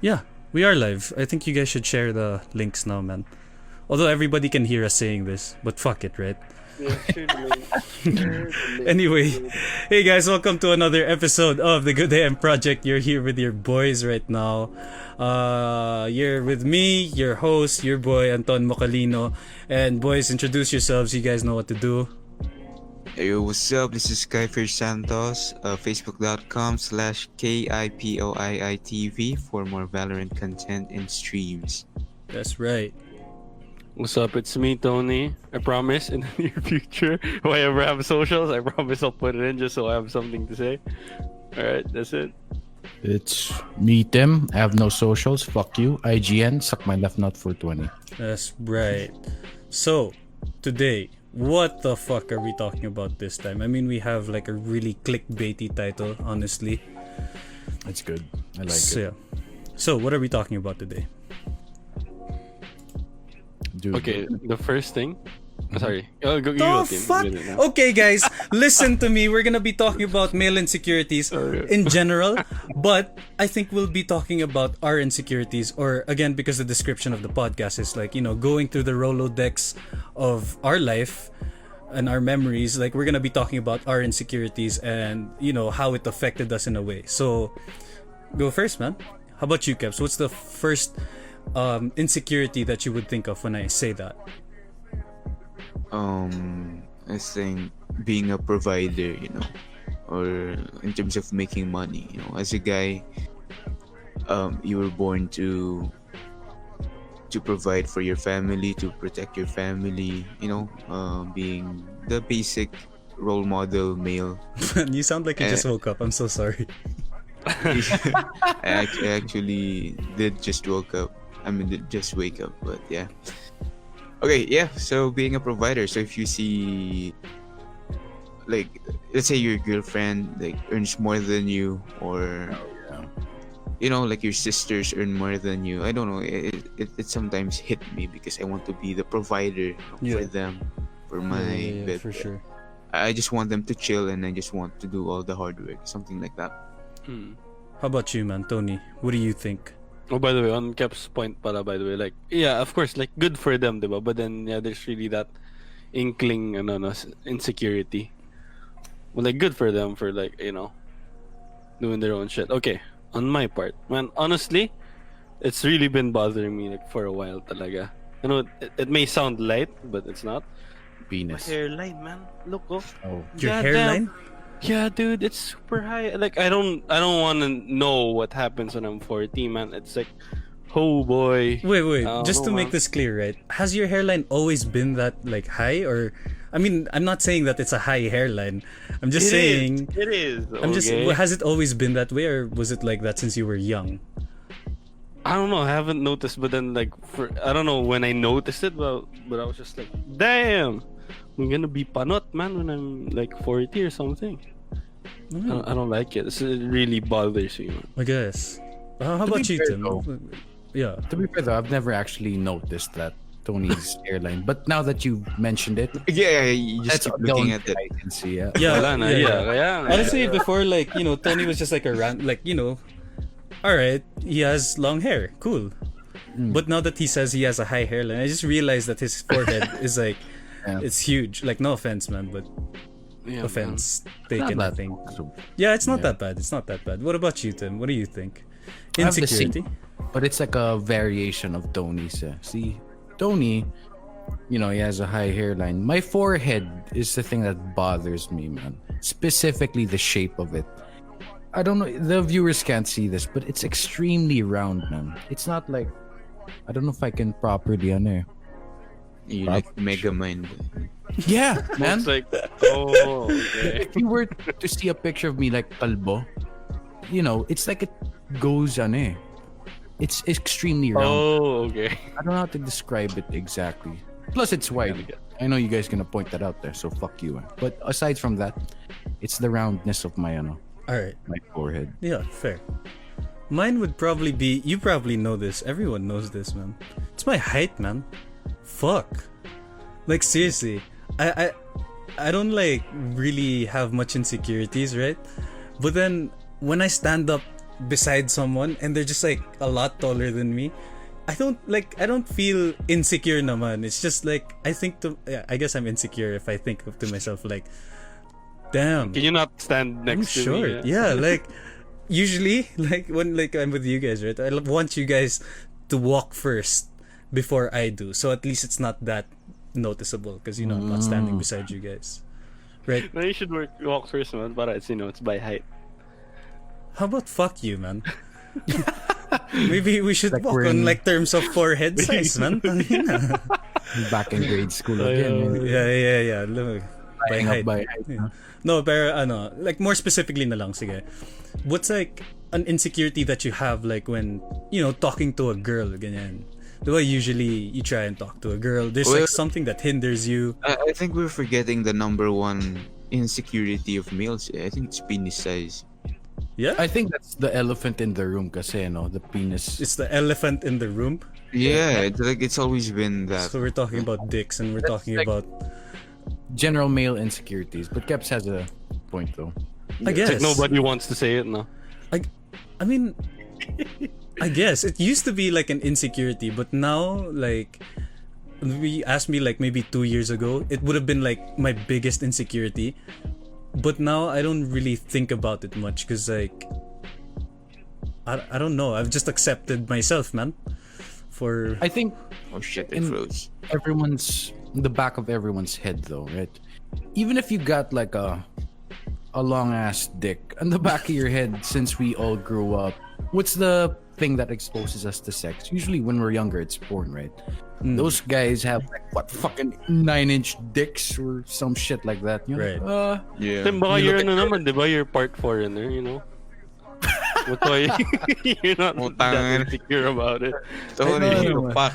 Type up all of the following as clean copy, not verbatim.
Yeah, we are live. I think you guys should share the links now, man. Although everybody can hear us saying this, but fuck it, right? Yeah, share the link. Share the link. Anyway, hey guys, welcome to another episode of the Good AM Project. You're here with your boys right now. You're with me, your host, your boy Anton Mocalino. And boys, introduce yourselves. You guys know what to do. Hey, what's up? This is Skyfish Santos, facebook.com/KIPOIITV for more Valorant content and streams. That's right. What's up? It's me, Tony. I promise in the near future, if I ever have socials, I promise I'll put it in just so I have something to say. Alright, that's it. It's me, Tim. I have no socials. Fuck you. IGN. Suck my left nut for 20. That's right. So, today, what the fuck are we talking about this time? I mean, we have like a really clickbaity title, honestly. It's good. I like So, it. yeah. So, what are we talking about today? Dude. Okay, the first thing. Sorry. Oh, you The go, Tim. fuck? You get it now. Okay, guys, listen to me. We're gonna be talking about male insecurities in general, but I think we'll be talking about our insecurities, or again, because the description of the podcast is like, going through the Rolodex of our life and our memories. Like, we're gonna be talking about our insecurities and how it affected us in a way. So, go first, man. How about you, Kebs? What's the first insecurity that you would think of when I say that? I think being a provider, or in terms of making money, as a guy, you were born to provide for your family, to protect your family, being the basic role model male. You sound like you just woke up. I'm so sorry. I actually did just woke up. Did just wake up, but yeah. Okay, yeah. So being a provider. So if you see, like, let's say your girlfriend earns more than you, or like your sisters earn more than you. I don't know. It sometimes hit me because I want to be the provider for them, for my bed. for sure. I just want them to chill, and I just want to do all the hard work, something like that. How about you, man, Tony? What do you think? Oh, by the way, on Kep's point pala, by the way, like, yeah, of course, like, good for them, diba? But then, yeah, there's really that inkling, insecurity. Well, like, good for them for, like, doing their own shit. Okay, on my part, man, honestly, it's really been bothering me, like, for a while talaga. It may sound light, but it's not. Penis. Hairline, man. Look, oh. Oh. Your God hairline? damn. Yeah, dude, it's super high. Like, I don't want to know what happens when I'm 40, man. It's like, oh boy. Wait. I don't Just to know, make man. this clear, right? Has your hairline always been that like high, or? I mean, I'm not saying that it's a high hairline. I'm just saying. It is. I'm just. Okay? Has it always been that way, or was it like that since you were young? I don't know. I haven't noticed, but then like I don't know when I noticed it, but I was just like, damn, I'm gonna be panot, man, when I'm like 40 or something. I don't like it. It really bothers me, man. I guess. How To about be you, fair, Tim? though. Yeah. To be fair though, I've never actually noticed that Tony's hairline. But now that you've mentioned it, Yeah, you just that's keep the looking only at it. thing I can see. Yeah. Yeah. Wala na, kaya nga. Honestly, before, like, Tony was just like a alright, he has long hair, cool. But now that he says he has a high hairline, I just realized that his forehead is like, Yeah. it's huge. Like, no offense, man, but Yeah, offense Not taken, I that think. so- Yeah, it's not Yeah. that bad. It's not that bad. What about you, Tim? What do you think? I have the same- Insecurity? But it's like a variation of Tony's. See, Tony, he has a high hairline. My forehead is the thing that bothers me, man. Specifically the shape of it. I don't know, the viewers can't see this, but it's extremely round, man. It's not like, I don't know if I can properly You like Mega Mind. Yeah, man. It's like, oh, okay. If you were to see a picture of me like kalbo, it's like it goes It's extremely round. Oh, okay. I don't know how to describe it exactly. Plus, it's wide. I know you guys gonna point that out there, so fuck you. But aside from that, it's the roundness of my Alright. my forehead. Yeah, fair. Mine would probably be, you probably know this. Everyone knows this, man. It's my height, man. Fuck. Like, seriously. I don't like really have much insecurities, right? But then when I stand up beside someone and they're just like a lot taller than me, I don't feel insecure naman. It's just like I guess I'm insecure if I think to myself like, damn, Can you not stand I'm next to short. me? Yeah, like usually like when like I'm with you guys, right? I want you guys to walk first before I do. So at least it's not that noticeable because I'm not standing beside you guys. Right? No, you should walk first, man. But it's by height. How about fuck you, man? Maybe we should Like walk we're on in- like terms of forehead size, man. Back in grade school again. man. Yeah. Look, by Buying height. up by height. Yeah. No, pero like more specifically na lang, sige. What's like an insecurity that you have like when, talking to a girl, ganyan? Diba usually you try and talk to a girl, there's Well- like something that hinders you. I think we're forgetting the number one insecurity of males. I think it's penis size. Yeah? I think that's the elephant in the room kasi, the penis. It's the elephant in the room. Yeah, it's always been that. So we're talking about dicks and we're talking like- about General male insecurities. But Keps has a point though. I guess. It's like nobody wants to say it, no. I mean, I guess it used to be like an insecurity, but now, like, we asked me like maybe 2 years ago, it would have been like my biggest insecurity. But now I don't really think about it much because like, I don't know. I've just accepted myself, man. I think Oh shit, it In- froze. the back of everyone's head though, right? Even if you got like a long ass dick on the back of your head since we all grew up, what's the thing that exposes us to sex? Usually when we're younger, it's porn, right? Those guys have like what fucking 9-inch dicks or some shit like that. Right. Yeah. Then baka you're naman, di ba? You're part foreigner, That's why you're not that Utang. insecure about it. Tony, know. fuck.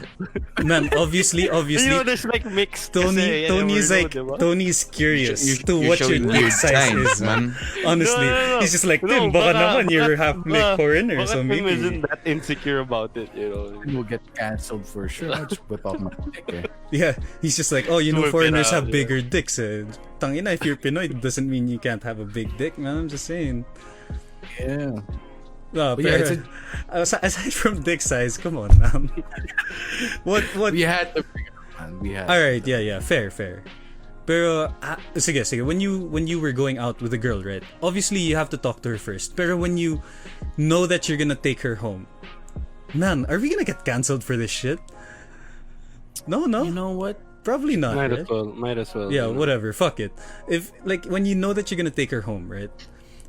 Man, obviously, There's like mixed. Tony's kasi, like diba? Tony's curious to You're what your showing dick weird size signs, is, man. Honestly, No. he's just like, No, Tim, baka baka- naman you're baka- half like foreigner, baka so Tim maybe. isn't that insecure about it, We'll get cancelled for sure. I just whip out my dick. Eh. Yeah, he's just like, oh, Whip it foreigners out, have bigger dicks. Tangina, if you're Pinoy, it doesn't mean you can't have a big dick, man. I'm just saying. Yeah. No, But yeah, pero, aside from dick size, come on, man. what? We had to bring it up, man. We had. All right, yeah, fair. Pero, sige, when you were going out with a girl, right? Obviously, you have to talk to her first. Pero when you know that you're gonna take her home, man, are we gonna get cancelled for this shit? No. You know what? Probably not. Might right? as well. Yeah, whatever. Fuck it. If like when you know that you're gonna take her home, right?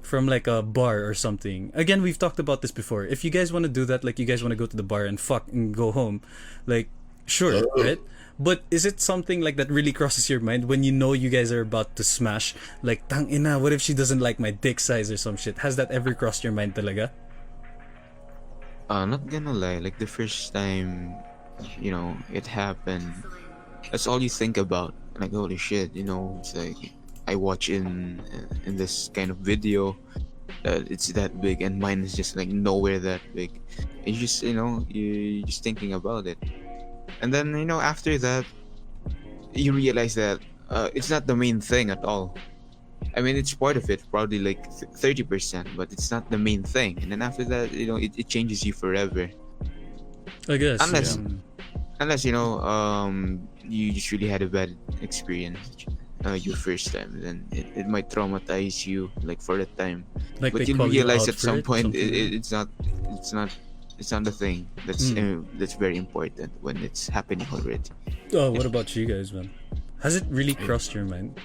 From like a bar or something. Again, we've talked about this before. If you guys want to do that, like you guys want to go to the bar and fuck and go home, like sure, right? But is it something like that really crosses your mind when you know you guys are about to smash? Like, tang ina, what if she doesn't like my dick size or some shit? Has that ever crossed your mind talaga? Not gonna lie, like the first time, it happened, that's all you think about. Like, holy shit, it's like I watch in this kind of video that it's that big, and mine is just like nowhere that big. It's just you're just thinking about it, and then after that, you realize that it's not the main thing at all. I mean, it's part of it, probably like 30%, but it's not the main thing. And then after that, it changes you forever. I guess. Unless- yeah. Unless you just really had a bad experience your first time, then it might traumatize you like for a time. Like But they you call you realize out at for some it, point something. it's not the thing that's very important when it's happening already. Oh, what about you guys, man? Has it really crossed your mind?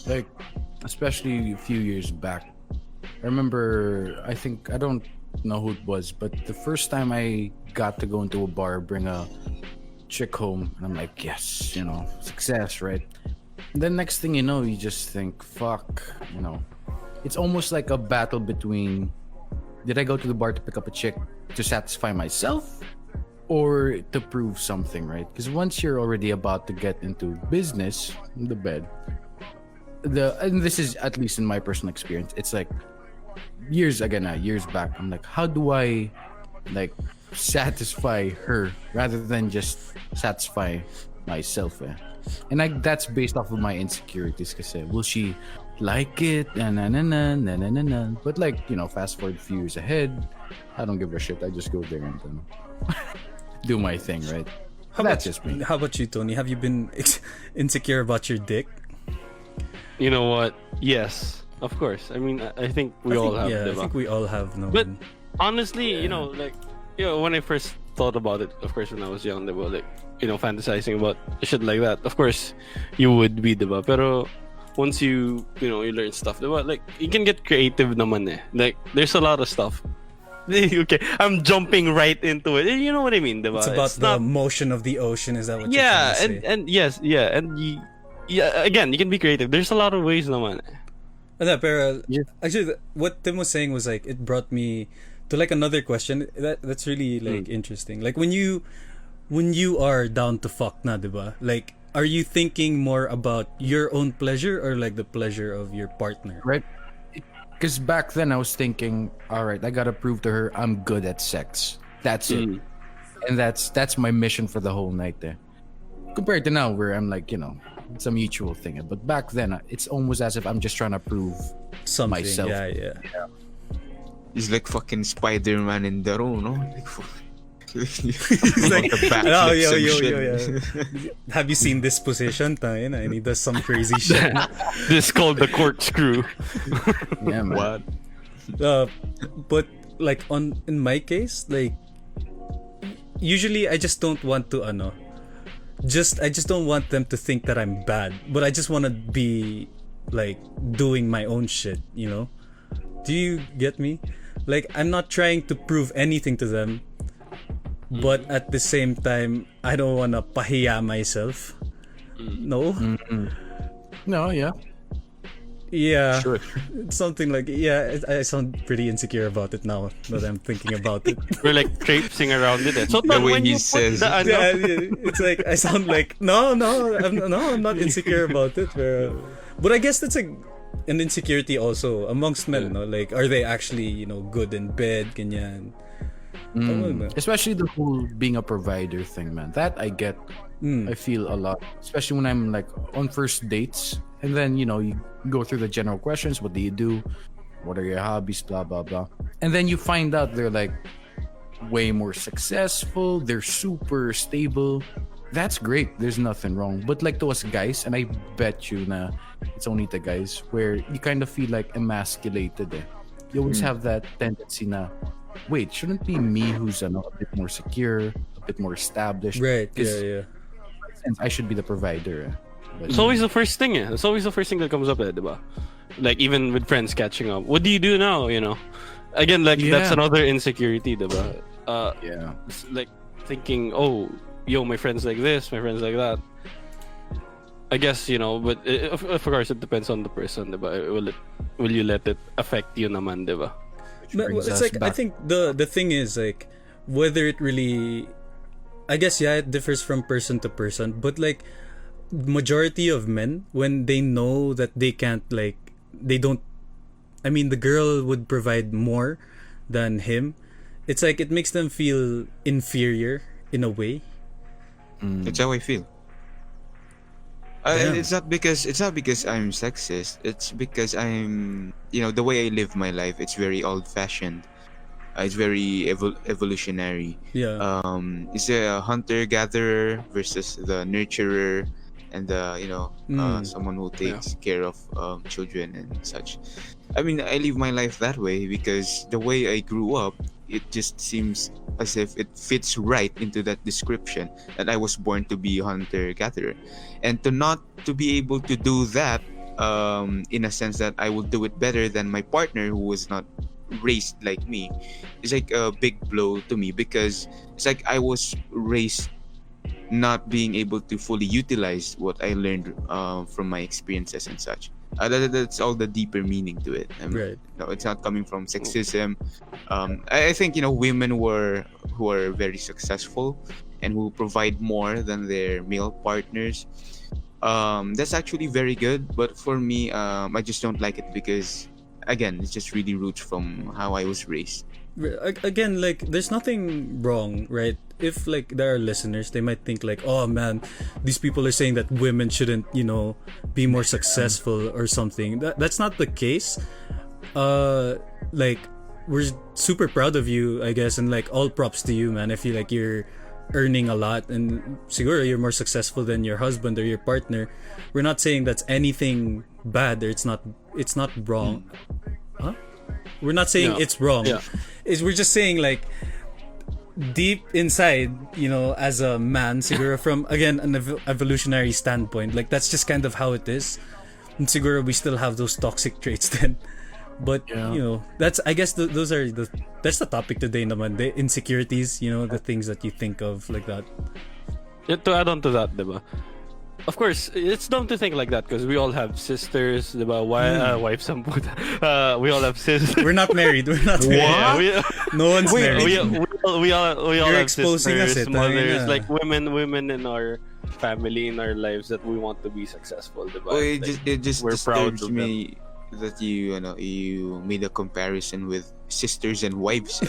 Like, especially a few years back. I remember, I think, I don't know who it was, but the first time I got to go into a bar, bring a chick home, and I'm like, yes, success, right? And then next thing you know, you just think, fuck, it's almost like a battle between, did I go to the bar to pick up a chick to satisfy myself or to prove something, right? Because once you're already about to get into business in the bed, and this is at least in my personal experience, it's like years back, I'm like, how do I like satisfy her rather than just satisfy myself, eh? And that's based off of my insecurities, kasi will she like it, na. But like, you know, fast forward a few years ahead, I don't give a shit. I just go there and then do my thing, right? That's just me. How about you, Tony? Have you been insecure about your dick? You know what? Yes, of course. I mean, I think we all have. Yeah, I diba? think we all have. No. But honestly, you know, like, you know, when I first thought about it, of course, when I was young, diba, like, you know, fantasizing about shit like that. Of course, you would be, diba? Pero once you know, you learn stuff, diba? Like, you can get creative naman eh. Like, there's a lot of stuff. Okay, I'm jumping right into it. You know what I mean, diba? It's about the motion of the ocean. Is that what you're Yeah, trying to say? and yes, yeah, and yeah, again, you can be creative. There's a lot of ways naman. Pero actually, what Tim was saying was like, it brought me to like another question. That's really like interesting. Like when you are down to fuck na, diba? Like, are you thinking more about your own pleasure or like the pleasure of your partner? Right? Because back then I was thinking, all right, I gotta prove to her I'm good at sex. That's it, and that's my mission for the whole night there. Compared to now, where I'm like, you know, it's a mutual thing. But back then, it's almost as if I'm just trying to prove Something. myself. Yeah. He's like fucking Spider-Man in the room, no? Like, He's like, the back oh, flips and yo. shit. Have you seen this position? Tayo na, and he does some crazy shit. This is called the corkscrew. Yeah, man. What? But like in my case, like usually I just don't want to I just don't want them to think that I'm bad, but I just want to be like doing my own shit, you know? Do you get me? Like, I'm not trying to prove anything to them, but at the same time, I don't want to pahiya myself. No? No, yeah. Yeah. Sure. It's something like, yeah, I sound pretty insecure about it now that I'm thinking about it. We're like traipsing around it. So The way when he you says- put the Yeah, it's like I sound like I'm not insecure about it. But I guess that's an insecurity also amongst men. No? Like, are they actually, you know, good in bed? Ganyan. Especially the whole being a provider thing, man. That I get. I feel a lot, especially when I'm like on first dates, and then, you know, you go through the general questions. What do you do? What are your hobbies? Blah blah blah. And then you find out they're like way more successful. They're super stable. That's great. There's nothing wrong. But like to us guys, and I bet you na it's only the guys where you kind of feel like emasculated. You always have that tendency na, wait, shouldn't it be me who's a bit more secure, a bit more established? Right. 'Cause Yeah. I should be the provider. But It's always the first thing. It's always the first thing that comes up, diba? Like even with friends catching up. What do you do now? You know, again, like that's Yeah. another insecurity, diba? yeah. It's like thinking, oh, yo, my friends like this, my friends like that. I guess, you know, but of course it depends on the person, diba? Will you let it affect you naman, diba? But brings it's us like I back. think the thing is like whether it really, I guess it differs from person to person, but like majority of men, when they know that they can't, like, they don't, I mean, the girl would provide more than him, it's like it makes them feel inferior in a way. That's how I feel. Damn. It's not because I'm sexist. It's because I'm, you know, the way I live my life. It's very old-fashioned. It's very evolutionary. Yeah. It's a hunter-gatherer versus the nurturer, and the, you know, someone who takes care of children and such. I mean, I live my life that way because the way I grew up, it just seems as if it fits right into that description, that I was born to be a hunter-gatherer, and to not to be able to do that, in a sense that I will do it better than my partner who was not raised like me, is like a big blow to me, because it's like I was raised not being able to fully utilize what I learned from my experiences and such. That's all the deeper meaning to it. Right. No, it's not coming from sexism. I think, you know, women who are very successful and who provide more than their male partners, that's actually very good. But for me, I just don't like it because, again, it just really roots from how I was raised. again, like, there's nothing wrong, right? If like there are listeners, they might think like, oh man, these people are saying that women shouldn't, be more successful or something. That's not the case. Like, we're super proud of you, I guess, and like all props to you, man. I feel like you're earning a lot and siguro you're more successful than your husband or your partner. We're not saying that's anything bad or it's not wrong. Huh? We're not saying it's wrong. Yeah. We're just saying like deep inside, as a man, siguro from again an evolutionary standpoint, like that's just kind of how it is. And siguro we still have those toxic traits then. But that's, I guess, those are that's the topic today naman, the insecurities, the things that you think of like that. Yeah, to add on to that, diba? Of course, it's dumb to think like that because we all have sisters, diba? Wives ang puta. We all have sisters. We're not married. We're not married. No one's married. We all You're have exposing sisters, us, mothers, like women in our family, in our lives that we want to be successful, diba? Well, Like, it just we're proud disturbs of me that you made a comparison with sisters and wives.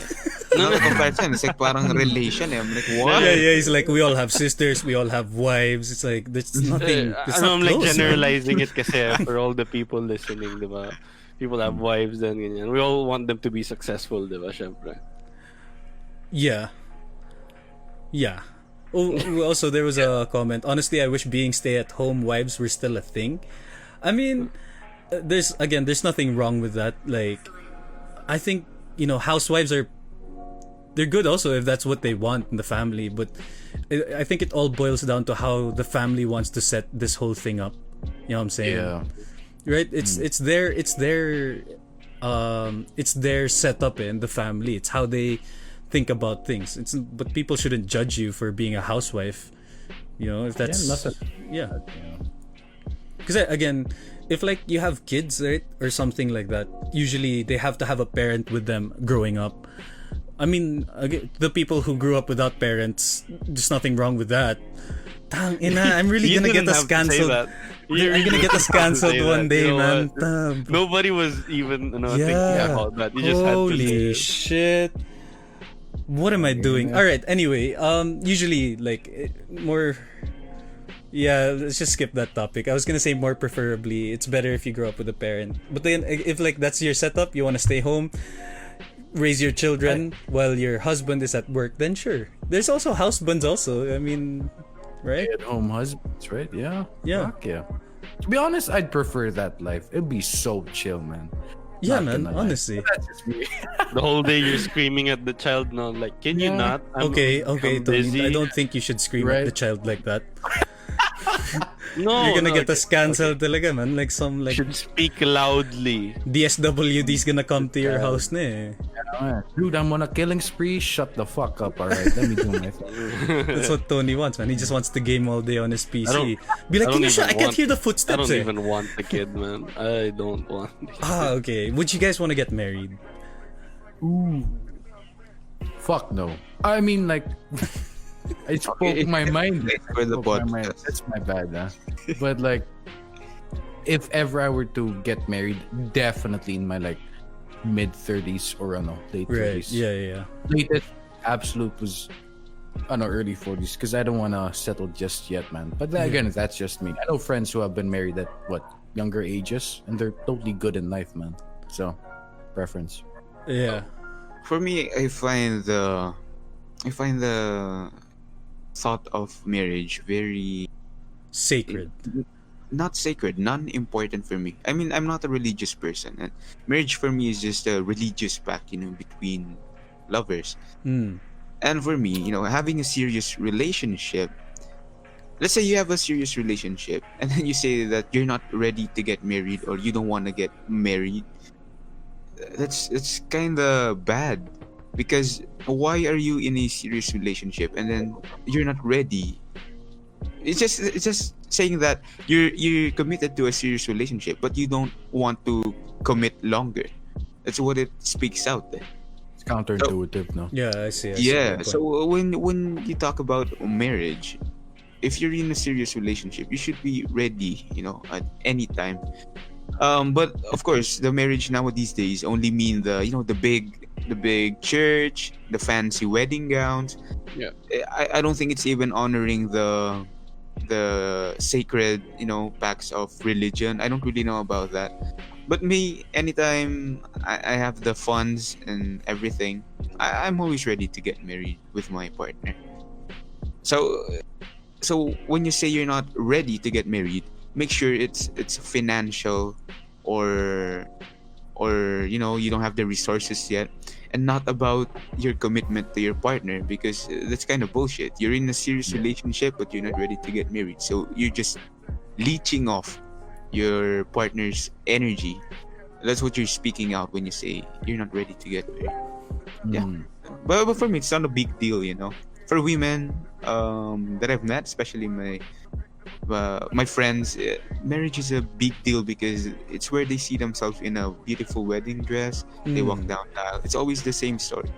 Not a comparison. It's like parang relation. I'm like, what? Yeah. It's like we all have sisters, we all have wives. It's like there's nothing. It's not I'm like close, man. generalizing it kasi for all the people listening, diba? People have wives and ganyan. We all want them to be successful, diba? Syempre. Yeah. Oh, also there was a comment. Honestly, I wish being stay-at-home wives were still a thing. I mean, there's nothing wrong with that. Like, I think housewives they're good also if that's what they want in the family. But I think it all boils down to how the family wants to set this whole thing up. You know what I'm saying? Yeah. Right. It's their setup in the family. It's how they think about things. But people shouldn't judge you for being a housewife. If that's yeah. Because again, if like you have kids, right, or something like that, usually they have to have a parent with them growing up. I mean, the people who grew up without parents, there's nothing wrong with that. Tang ina, I'm really You gonna get didn't us have to say cancelled. that. I'm gonna get us cancelled Say one that. day, You know man. what? Tang. Nobody was even thinking Yeah. about that. You just had to say Holy it. shit. What am I doing? All right. Anyway, usually like more. Yeah, let's just skip that topic. I was gonna say more preferably, it's better if you grow up with a parent. But then, if like that's your setup, you want to stay home, raise your children while your husband is at work, then sure. There's also housebands also. I mean, right? At-home husbands, right? Yeah. Yeah. Fuck yeah. To be honest, I'd prefer that life. It'd be so chill, man. Yeah, Not man. gonna lie. Honestly. That's just me. The whole day you're screaming at the child, no, like, can you not? Okay, I'm Tony, busy. I don't think you should scream Right. at the child like that. No, You're gonna no, get us cancelled talaga, man. Like some like should speak loudly. DSWD's gonna come to your house na eh. Dude, I'm on a killing spree. Shut the fuck up, alright? Let me do my thing. That's what Tony wants, man. He just wants to game all day on his PC. Be like, I can don't you shut? I even can't want- hear the I footsteps. don't Eh. even want a kid, man. I don't want. Okay. Would you guys want to get married? Fuck no. I mean, like, I spoke my mind. For the Spoke my mind. podcast. That's my bad, huh? But like, if ever I were to get married, definitely in my like mid 30s or late Right. 30s. Yeah. Latest absolute was early 40s because I don't want to settle just yet, man. But then again, that's just me. I know friends who have been married at younger ages, and they're totally good in life, man. So, preference. Yeah. For me, I find the thought of marriage very Sacred. not sacred, non-important for me. I mean, I'm not a religious person, and marriage for me is just a religious pact, between lovers. Mm. And for me, having a serious relationship. Let's say you have a serious relationship, and then you say that you're not ready to get married or you don't want to get married. That's kind of bad, because why are you in a serious relationship and then you're not ready? It's just saying that you're committed to a serious relationship, but you don't want to commit longer. That's what it speaks out there. It's counterintuitive, no? Yeah, I see. I see Yeah. your point. So when you talk about marriage, if you're in a serious relationship, you should be ready, at any time. But of course, the marriage nowadays days only mean the big the big church, the fancy wedding gowns. Yeah. I don't think it's even honoring the sacred, pacts of religion. I don't really know about that. But me, anytime I have the funds and everything, I'm always ready to get married with my partner. So when you say you're not ready to get married, make sure it's financial, or you don't have the resources yet, and not about your commitment to your partner, because that's kind of bullshit. You're in a serious relationship but you're not ready to get married, so you're just leeching off your partner's energy. That's what you're speaking out when you say you're not ready to get married. Yeah. But for me, it's not a big deal, For women that I've met, especially my friends, marriage is a big deal because it's where they see themselves in a beautiful wedding dress. They walk down the aisle. It's always the same story.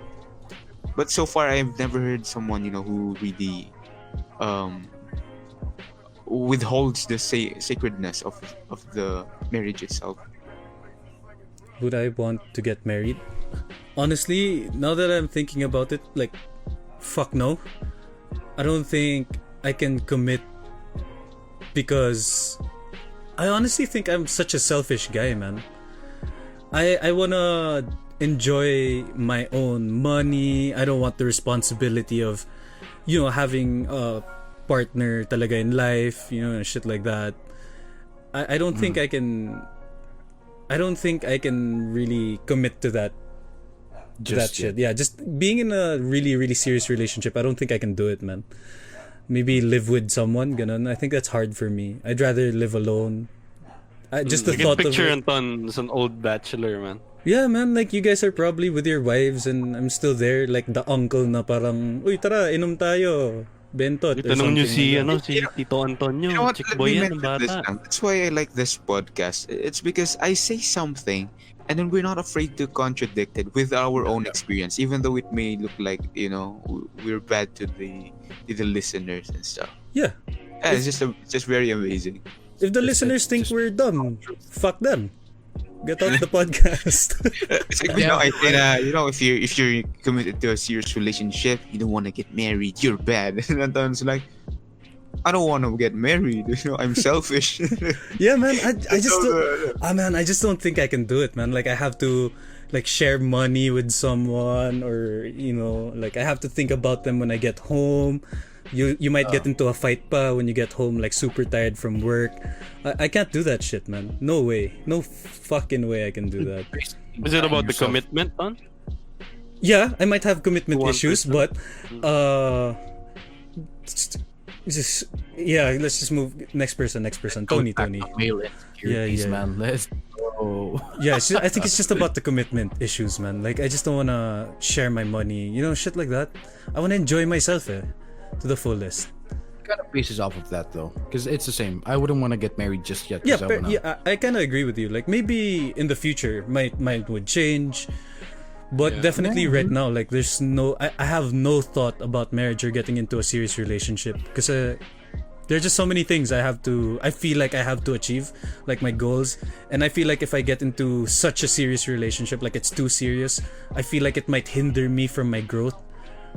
But so far, I've never heard someone, who really withholds the sacredness of the marriage itself. Would I want to get married? Honestly, now that I'm thinking about it, like, fuck no. I don't think I can commit, because I honestly think I'm such a selfish guy, man. I wanna enjoy my own money. I don't want the responsibility of, having a partner talaga in life, and shit like that. I don't think I can. I don't think I can really commit to that. Shit. Yeah, just being in a really, really serious relationship, I don't think I can do it, man. Maybe live with someone, ganun. I think that's hard for me. I'd rather live alone. Just the I can thought picture of it. Anton as an old bachelor, man. Yeah, man, like you guys are probably with your wives and I'm still there, like the uncle na parang, uy, tara, inom tayo. Bentot. Or Tanong nyo something like that. si Tito Antonio, You know what? chick Let boy me yan, ng mention this bata. now. That's why I like this podcast. It's because I say something and then we're not afraid to contradict it with our own experience, even though it may look like, we're bad to the listeners and stuff. Yeah. Yeah, it's just very amazing. If the listeners think we're dumb, fuck them. Get out the podcast. It's like, I say if you're committed to a serious relationship, you don't want to get married, you're bad. And Anton's like, I don't want to get married. I'm selfish. Yeah, man. I just don't, I just don't think I can do it, man. Like I have to share money with someone, or like I have to think about them when I get home. You might get into a fight pa when you get home, like super tired from work. I can't do that shit, man. No way. No fucking way I can do that. Is it about the commitment, man? Yeah, I might have commitment One issues, person. but let's just move next person. Tony. Male insecurities, Yeah. man. Let's go. Yeah, I think it's just about the commitment issues, man. Like I just don't wanna share my money, shit like that. I wanna enjoy myself, to the fullest. Kind of bases off of that though, because it's the same. I wouldn't want to get married just yet. Yeah, 'cause I kind of agree with you. Like maybe in the future, my mind would change, but definitely right now, like there's I have no thought about marriage or getting into a serious relationship, because there's just so many things I feel like I have to achieve, like my goals, and I feel like if I get into such a serious relationship, like it's too serious, I feel like it might hinder me from my growth.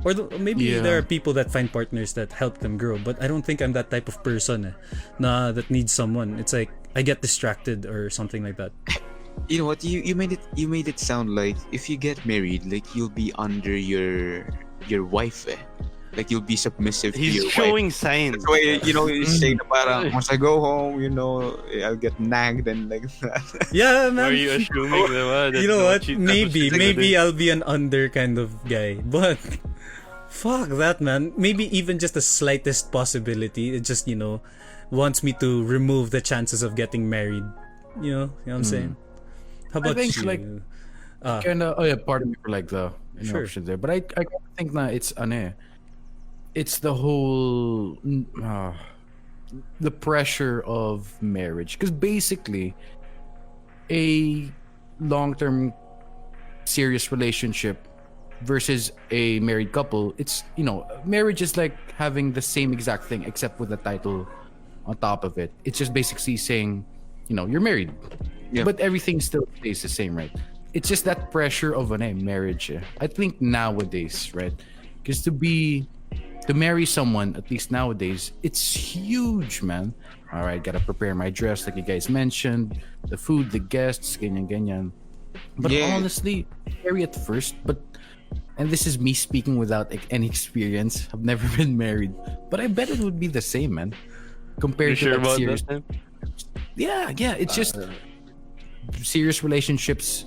Or maybe there are people that find partners that help them grow, but I don't think I'm that type of person that needs someone. It's like I get distracted or something like that. You know what? You made it sound like if you get married, like you'll be under your wife, like you'll be submissive to your He's showing wife. signs. That's why you say na parang once I go home, I'll get nagged and like that. Yeah, Why man. are you assuming that? You know what? Maybe I'll be an under kind of guy, but fuck that, man. Maybe even just the slightest possibility, it just wants me to remove the chances of getting married. You know what I'm saying? How about think, you? like, kind of. Pardon me for like the interruption there, but I think that it's the whole the pressure of marriage, because basically a long-term serious relationship versus a married couple, it's marriage is like having the same exact thing except with the title on top of it. It's just basically saying you're married, Yeah. but everything still stays the same, right? it's just that pressure of marriage. I think nowadays, right? Because to marry someone, at least nowadays, it's huge, man. All right, gotta prepare my dress, like you guys mentioned, the food, the guests, ganyan, ganyan. But Yeah. honestly, scary at first. And this is me speaking without any experience. I've never been married, but I bet it would be the same, man. You Compared to sure like about serious. that? Yeah. It's just serious relationships,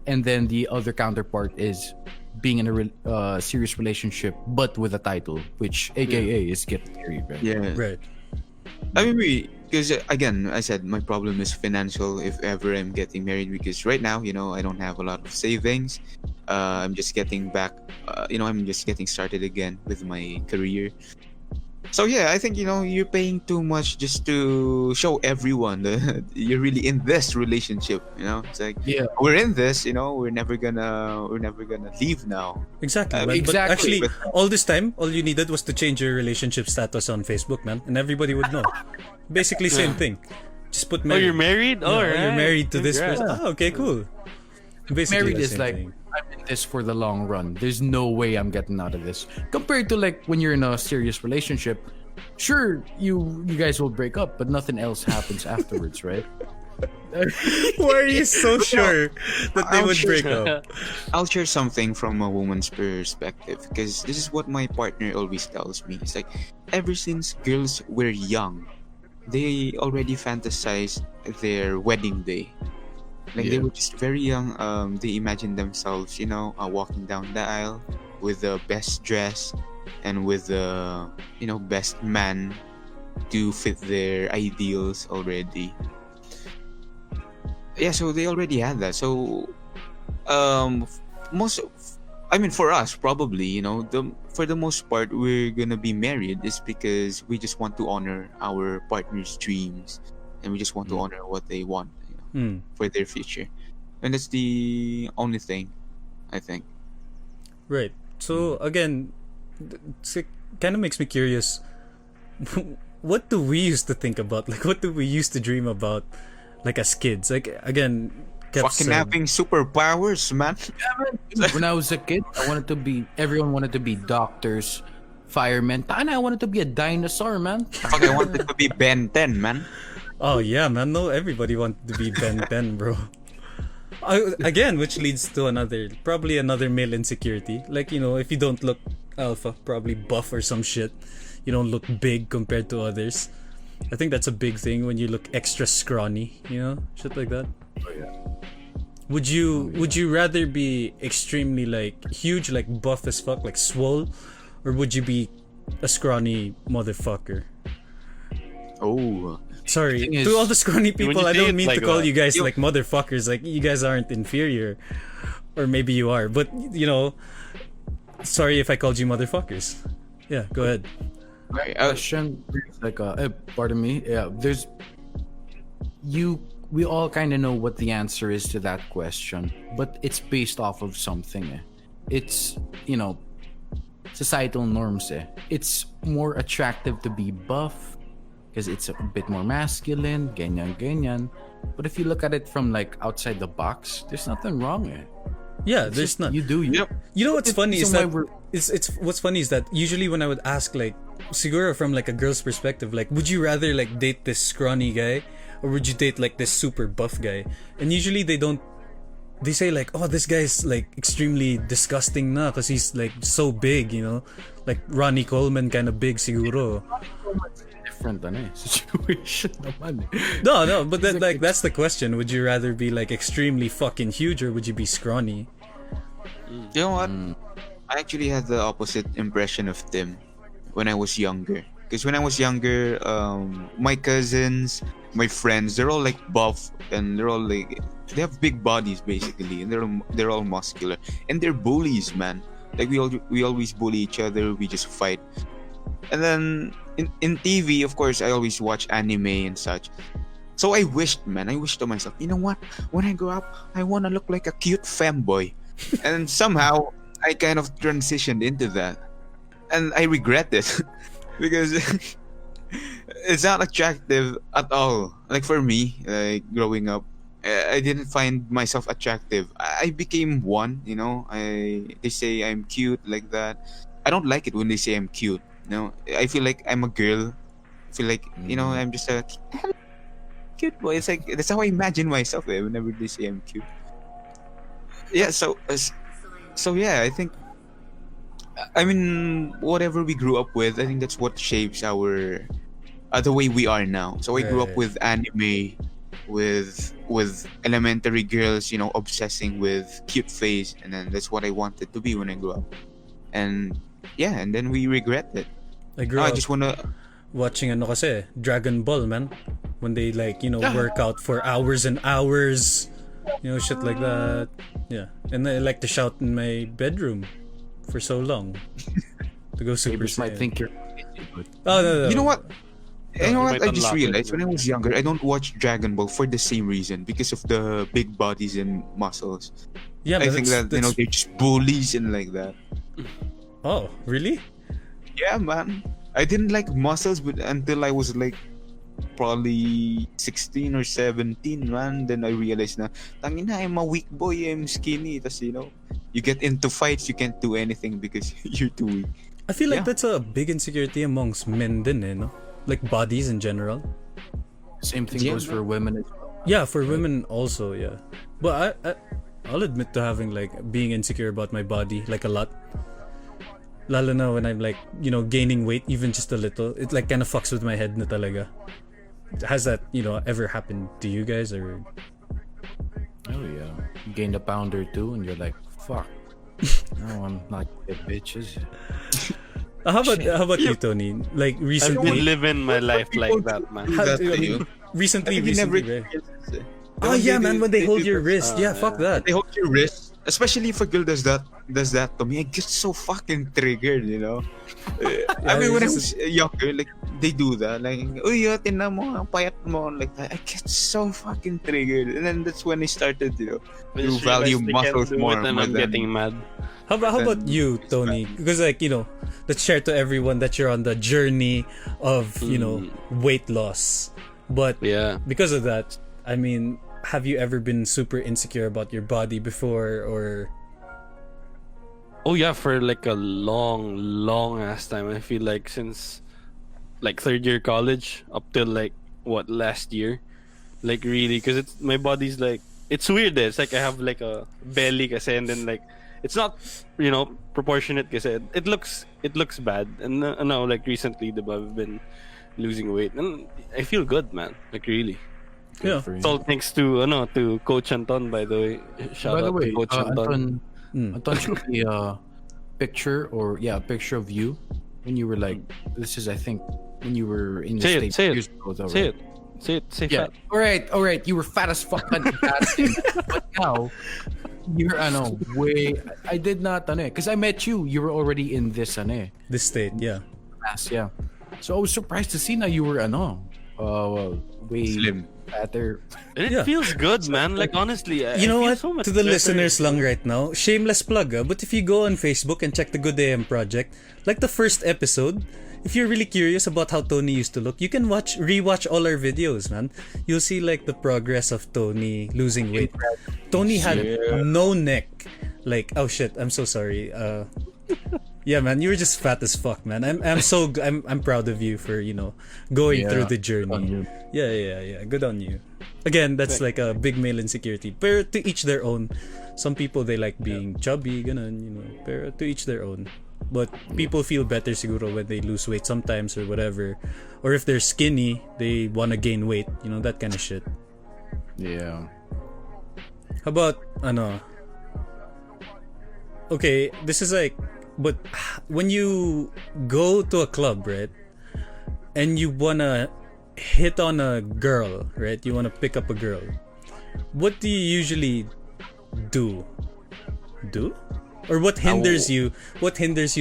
and then the other counterpart is being in a serious relationship, but with a title, which AKA is get married, right? Yeah. Right. I mean, because again, I said my problem is financial if ever I'm getting married. Because right now, I don't have a lot of savings. I'm just getting back. I'm just getting started again with my career. So yeah, I think you're paying too much just to show everyone that you're really in this relationship. It's like Yeah. we're in this. We're never gonna leave now. Exactly. I man. mean, But exactly. actually, all this time, all you needed was to change your relationship status on Facebook, man, and everybody would know. Basically, same thing. Just put Oh, married. you're married? Yeah, Oh, you're married to this Congrats. person. Oh, okay, cool. Basically, Married the is same like, thing. I'm in this for the long run. There's no way I'm getting out of this. Compared to like when you're in a serious relationship, sure you guys will break up, but nothing else happens afterwards, right? Why are you so sure that they I'm would sure- break up? I'll share something from a woman's perspective because this is what my partner always tells me. It's like ever since girls were young, they already fantasized their wedding day. Like they Yeah. were just very young. They imagined themselves, walking down the aisle with the best dress and with the best man to fit their ideals already. Yeah, so they already had that. So most I mean for us probably, for the most part we're gonna be married is because we just want to honor our partner's dreams and we just want to honor what they want, Hmm. for their future. And that's the only thing, I think. Right. So again, it kind of makes me curious. What do we used to think about? Like, what do we used to dream about, like as kids? Like again, Kev Fucking said- having superpowers, man. When I was a kid, everyone wanted to be doctors, firemen. And I wanted to be a dinosaur, man. Fuck, I wanted to be Ben 10, man. Oh yeah, man. No, everybody wanted to be Ben 10, bro. Again, which leads to probably another male insecurity. Like, if you don't look alpha, probably buff or some shit, you don't look big compared to others. I think that's a big thing when you look extra scrawny, shit like that. Oh, yeah. Would you rather be extremely like huge, like buff as fuck, like swole, or would you be a scrawny motherfucker? Oh. Sorry, thing is, to all the scrawny when people, you I say don't it mean to like call that, you guys like motherfuckers. Like, you guys aren't inferior, or maybe you are, but sorry if I called you motherfuckers. Yeah, go ahead. Right. Question, like, pardon me. Yeah, we all kind of know what the answer is to that question, but it's based off of something. It's, societal norms. It's more attractive to be buff because it's a bit more masculine, ganyan, ganyan. But if you look at it from like outside the box, there's nothing wrong. Yeah, there's not. You do you. Yep. You know what's funny is So why that it's what's funny is that usually when I would ask, like, siguro from like a girl's perspective, like, would you rather like date this scrawny guy or would you date like this super buff guy? And usually they say like, oh, this guy's like extremely disgusting na because he's like so big, like Ronnie Coleman kind of big siguro. Different situation naman. No, but that's the question. Would you rather be like extremely fucking huge or would you be scrawny? You know what? I actually had the opposite impression of Tim when I was younger. Because when I was younger, my cousins, my friends, they're all like buff and they're all like they have big bodies basically, and they're all muscular and they're bullies, man. Like we always bully each other. We just fight. And then in TV, of course, I always watch anime and such. So I wished to myself, you know what? When I grow up, I want to look like a cute femboy. And somehow I kind of transitioned into that, and I regret it because it's not attractive at all. Like for me, like growing up, I didn't find myself attractive. I became one, you know. They say I'm cute like that. I don't like it when they say I'm cute. You know, I feel like I'm a girl. I feel like I'm just a cute boy. It's like that's how I imagine myself whenever they say I'm cute. Yeah. So yeah, I think. I mean, whatever we grew up with, I think that's what shapes our the way we are now. So I grew up Right. with anime, with elementary girls, obsessing with cute face, and then that's what I wanted to be when I grew up. And yeah, and then we regret it. I grew Now I up just wanna. watching ano kasi, Dragon Ball, man. When they work out for hours and hours, shit like that. Yeah. And I like to shout in my bedroom for so long to go Super Neighbors might Saiyan. think you're crazy, but Oh, no. You know what? You know you what? might I just unlock it. realized when I was younger, I don't watch Dragon Ball for the same reason because of the big bodies and muscles. Yeah, I but think that that's they're just bullies and like that. Oh, really? Yeah, man. I didn't like muscles, but until I was like probably 16 or 17, man. Then I realized na, tangina, I'm a weak boy, I'm skinny. Tas, you get into fights, you can't do anything because you're too weak. I feel like Yeah. that's a big insecurity amongst men din, no? Like bodies in general. same thing Yeah, goes for women as well. Yeah, for women also, yeah. But I'll admit to having like being insecure about my body like a lot. Lalo na when I'm like, gaining weight even just a little. It like kind of fucks with my head na talaga. Has that, ever happened to you guys or Oh yeah, you gained a pound or two, and you're like, fuck. No, I'm not a bitches. How about you, Tony? Like I've been recently living my life like that, man. Do that to I mean, you. recently, I think you never right? experienced it. Oh yeah, man, when they hold do your that. wrist. Yeah, fuck that. They hold your wrist. Especially if a girl does that to me, I get so fucking triggered, I mean, when I was younger, like, they do that. Like, uy, tinan mo, ang payat mo. Like that. I get so fucking triggered. And then that's when I started, I to just value realized they can't muscles do more. it and more I'm than- getting mad. How about you, Tony? Because let's share to everyone that you're on the journey of weight loss. But Yeah. because of that, I mean, have you ever been super insecure about your body before, or Oh yeah, for like a long ass time. I feel like since like third year college up till like last year, like really, because it's my body's like it's weird. It's like I have like a belly, kasi, and then like it's not proportionate. Kasi it looks bad, and now like recently, I've been losing weight, and I feel good, man. Like really. yeah? For you. It's all thanks to Coach Anton, by the way. Shout By the out way, to Coach Anton. Anton showed me a picture, a picture of you when you were like, this is, I think, when you were in the Say it, States say it. years ago, though, Say right? it. Say it. Say Yeah. fat. All right. You were fat as fuck at the casting, but now you're way. I did not because I met you. You were already in this This state, yeah. mass, yeah. So I was surprised to see now you were way Slim. fatter. And it Yeah. feels good, man. Like honestly, I You know feel what? so much To the better. listeners lang right now, shameless plug, but if you go on Facebook and check the Good AM Project, like the first episode, if you're really curious about how Tony used to look, you can rewatch all our videos, man. You'll see like the progress of Tony losing weight. Tony had no neck. Like, oh shit, I'm so sorry. Yeah, man, you were just fat as fuck, man. I'm proud of you for going through the Good on journey. you. Yeah. Good on you. Again, that's like a big male insecurity. But to each their own. Some people they like being chubby, ganun. Pero to each their own. But people feel better siguro when they lose weight sometimes or whatever. Or if they're skinny, they wanna gain weight. That kind of shit. Yeah. How about okay, this is like, but when you go to a club, right, and you wanna hit on a girl, right, you wanna pick up a girl, what do you usually do? Or what hinders you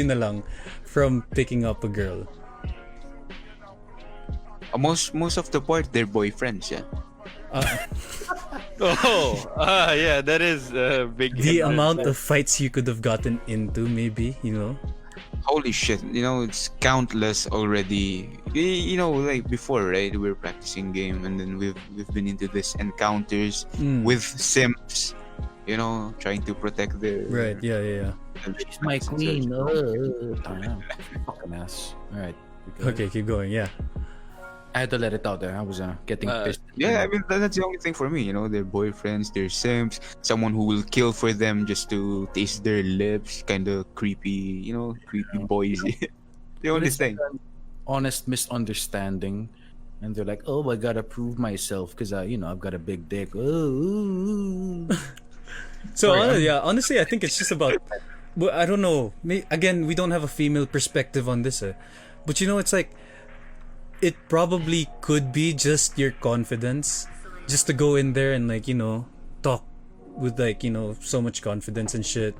na lang from picking up a girl? Most of the part, they're boyfriends, yeah. Yeah, that is a big. The hindrance amount there. of fights you could have gotten into, maybe, holy shit, it's countless already. Like before, right? We're practicing game, and then we've been into this encounters with simps, trying to protect their Right. Yeah. She's my queen. Fucking ass. All right. Okay, keep going. Yeah. I had to let it out there. I was getting pissed. Yeah, I mean that's the only thing for me. Their boyfriends, their simps, someone who will kill for them just to taste their lips, kind of creepy, creepy boys. The only thing. Honest misunderstanding, and they're like, "Oh, I gotta prove myself because I've got a big dick." Ooh. So honestly, I think it's just about. Well, I don't know. Again, we don't have a female perspective on this, but it's like. It probably could be just your confidence, just to go in there and talk with so much confidence and shit,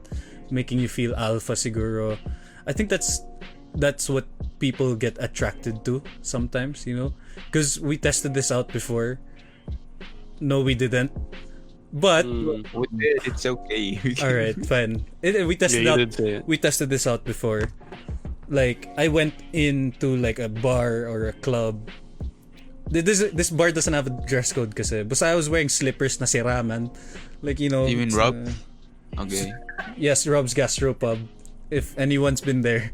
making you feel alpha siguro. I think that's what people get attracted to sometimes, because we tested this out before. No, we didn't. But it's okay. all right, fine. We tested We tested this out before. Like I went into like a bar or a club. This bar doesn't have a dress code kasi. But I was wearing slippers na sira man. Like You mean Rob? Okay. Yes, Rob's Gastropub. If anyone's been there.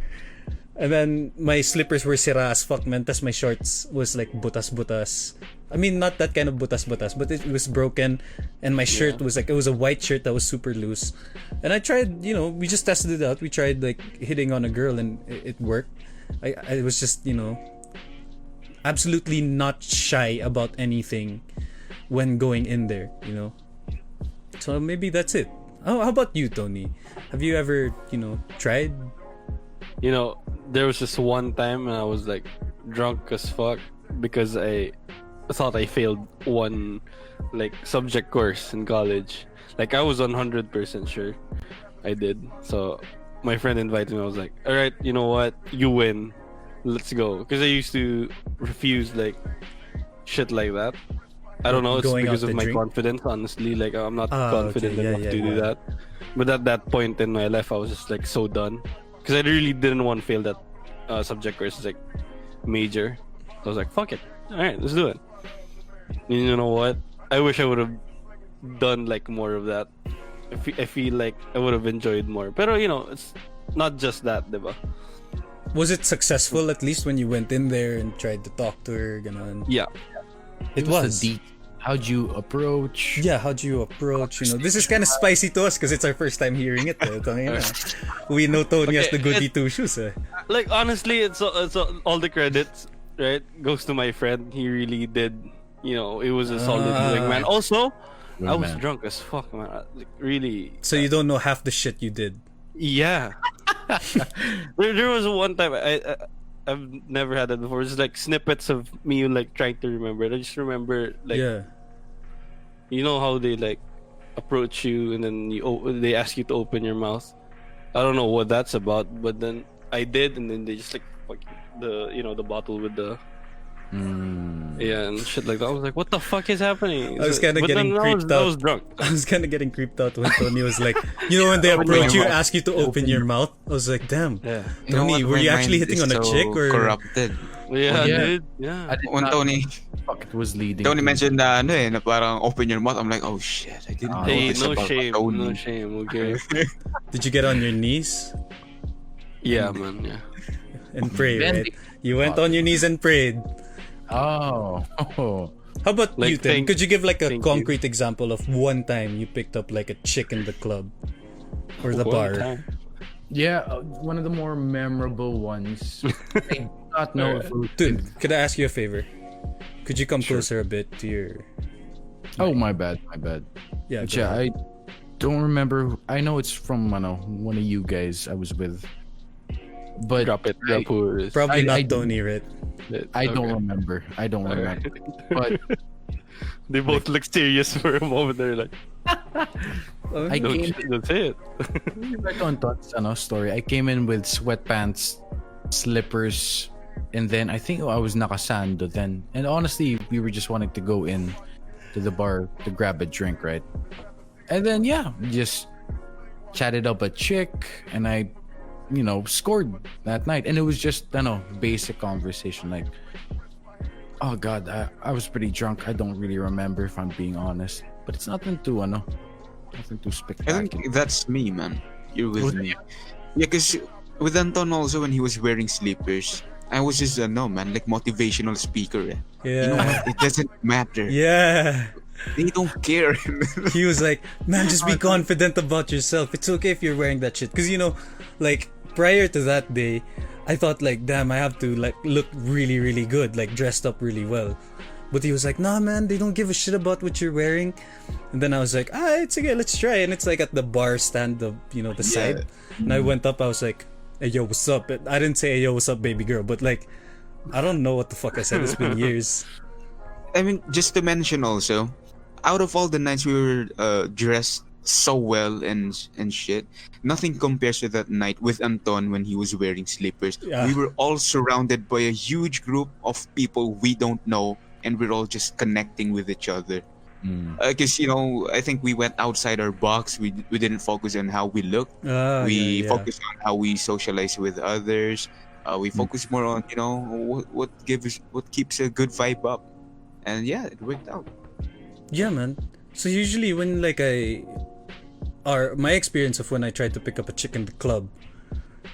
And then my slippers were sira as fuck man. Tas my shorts was like butas. I mean not that kind of butas, but it was broken. And my shirt was like, it was a white shirt that was super loose. And I tried, we just tested it out. We tried like hitting on a girl and it worked. I was just, absolutely not shy about anything when going in there, So maybe that's it. How about you, Tony? Have you ever, tried? There was just one time and I was like drunk as fuck because I thought I failed one like subject course in college. Like I was 100% sure I did. So my friend invited me. I was like, all right, you know what? You win. Let's go. Because I used to refuse like shit like that. I don't know. It's Going because out of to my drink? confidence. Honestly, like I'm not confident okay. enough Yeah, to do that. But at that point in my life, I was just like so done because I really didn't want to fail that subject course. It's like major. So I was like, fuck it. All right, let's do it. And you know what? I wish I would have done like more of that. I feel like I would have enjoyed more. But it's not just that, diba? Was it successful at least when you went in there and tried to talk to her? Ganon? Yeah. It was. How'd you approach? Yeah, how'd you approach? This is kind of spicy to us because it's our first time hearing it. We know Tony has the goody two shoes. Like honestly, it's all the credits, right, goes to my friend. He really did. It was a solid wingman. Also, I was drunk as fuck, man. Like, really. So you don't know half the shit you did. Yeah. there was one time I've never had that before. It's like snippets of me like trying to remember it. I just remember like you know how they like approach you and then they ask you to open your mouth. I don't know what that's about, but then I did, and then they just like the bottle with the and shit like that. I was like, what the fuck is happening? I was kind of getting creeped out. I was drunk. I was kind of getting creeped out when Tony was like, when they approach you, ask you to open your mouth. I was like, damn. Yeah. Tony, were you actually hitting on a chick or corrupted? Yeah, Yeah. dude. Yeah. When Tony Fuck, it was leading. mentioned na parang open your mouth, I'm like, oh shit, I didn't know Hey, this no about shame, Tony. no shame. Okay. did you get on your knees Yeah, man. Yeah. and pray, Then right? You went on your knees and prayed. Oh. How about Like, you, Tim? Could you give like a thank concrete example of one time you picked up like a chick in the club or the One bar? time. Yeah, one of the more memorable ones. I do not know if it was Dude, could I ask you a favor? Could you come closer a bit to your... Oh, my bad. Yeah, But go yeah, ahead. I don't remember. I know it's from one of you guys I was with. But Drop it. Drop who it is. Probably I not Tony, right? I don't remember. Alright. But They both look serious for a moment. They're like, I don't came that's it. back on Todd's story. I came in with sweatpants, slippers, and then I think I was nakasando then. And honestly, we were just wanting to go in to the bar to grab a drink, right? And then we just chatted up a chick, and I scored that night, and it was just basic conversation like, oh god, I was pretty drunk. I don't really remember if I'm being honest, but it's nothing too spectacular. I think that's me, man. You're with me. Yeah, because with Anton also, when he was wearing slippers, I was just no man, like motivational speaker. Eh? Yeah. You know what? It doesn't matter. Yeah. They don't care. He was like, man, just be confident about yourself. It's okay if you're wearing that shit. Because, like, prior to that day, I thought, like, damn, I have to, like, look really, really good. Like, dressed up really well. But he was like, nah, man, they don't give a shit about what you're wearing. And then I was like, it's okay, let's try. And it's, like, at the bar stand, the side. And I went up, I was like, hey, yo, what's up? I didn't say, hey, yo, what's up, baby girl. But, like, I don't know what the fuck I said. It's been years. I mean, just to mention also, out of all the nights we were dressed so well and shit, nothing compares to that night with Anton when he was wearing slippers. Yeah. We were all surrounded by a huge group of people we don't know, and we're all just connecting with each other. Because I think we went outside our box. We didn't focus on how we looked. We focused on how we socialize with others. We focused more on what keeps a good vibe up, and yeah, it worked out. Yeah, man. So usually when my experience of when I tried to pick up a chick in the club,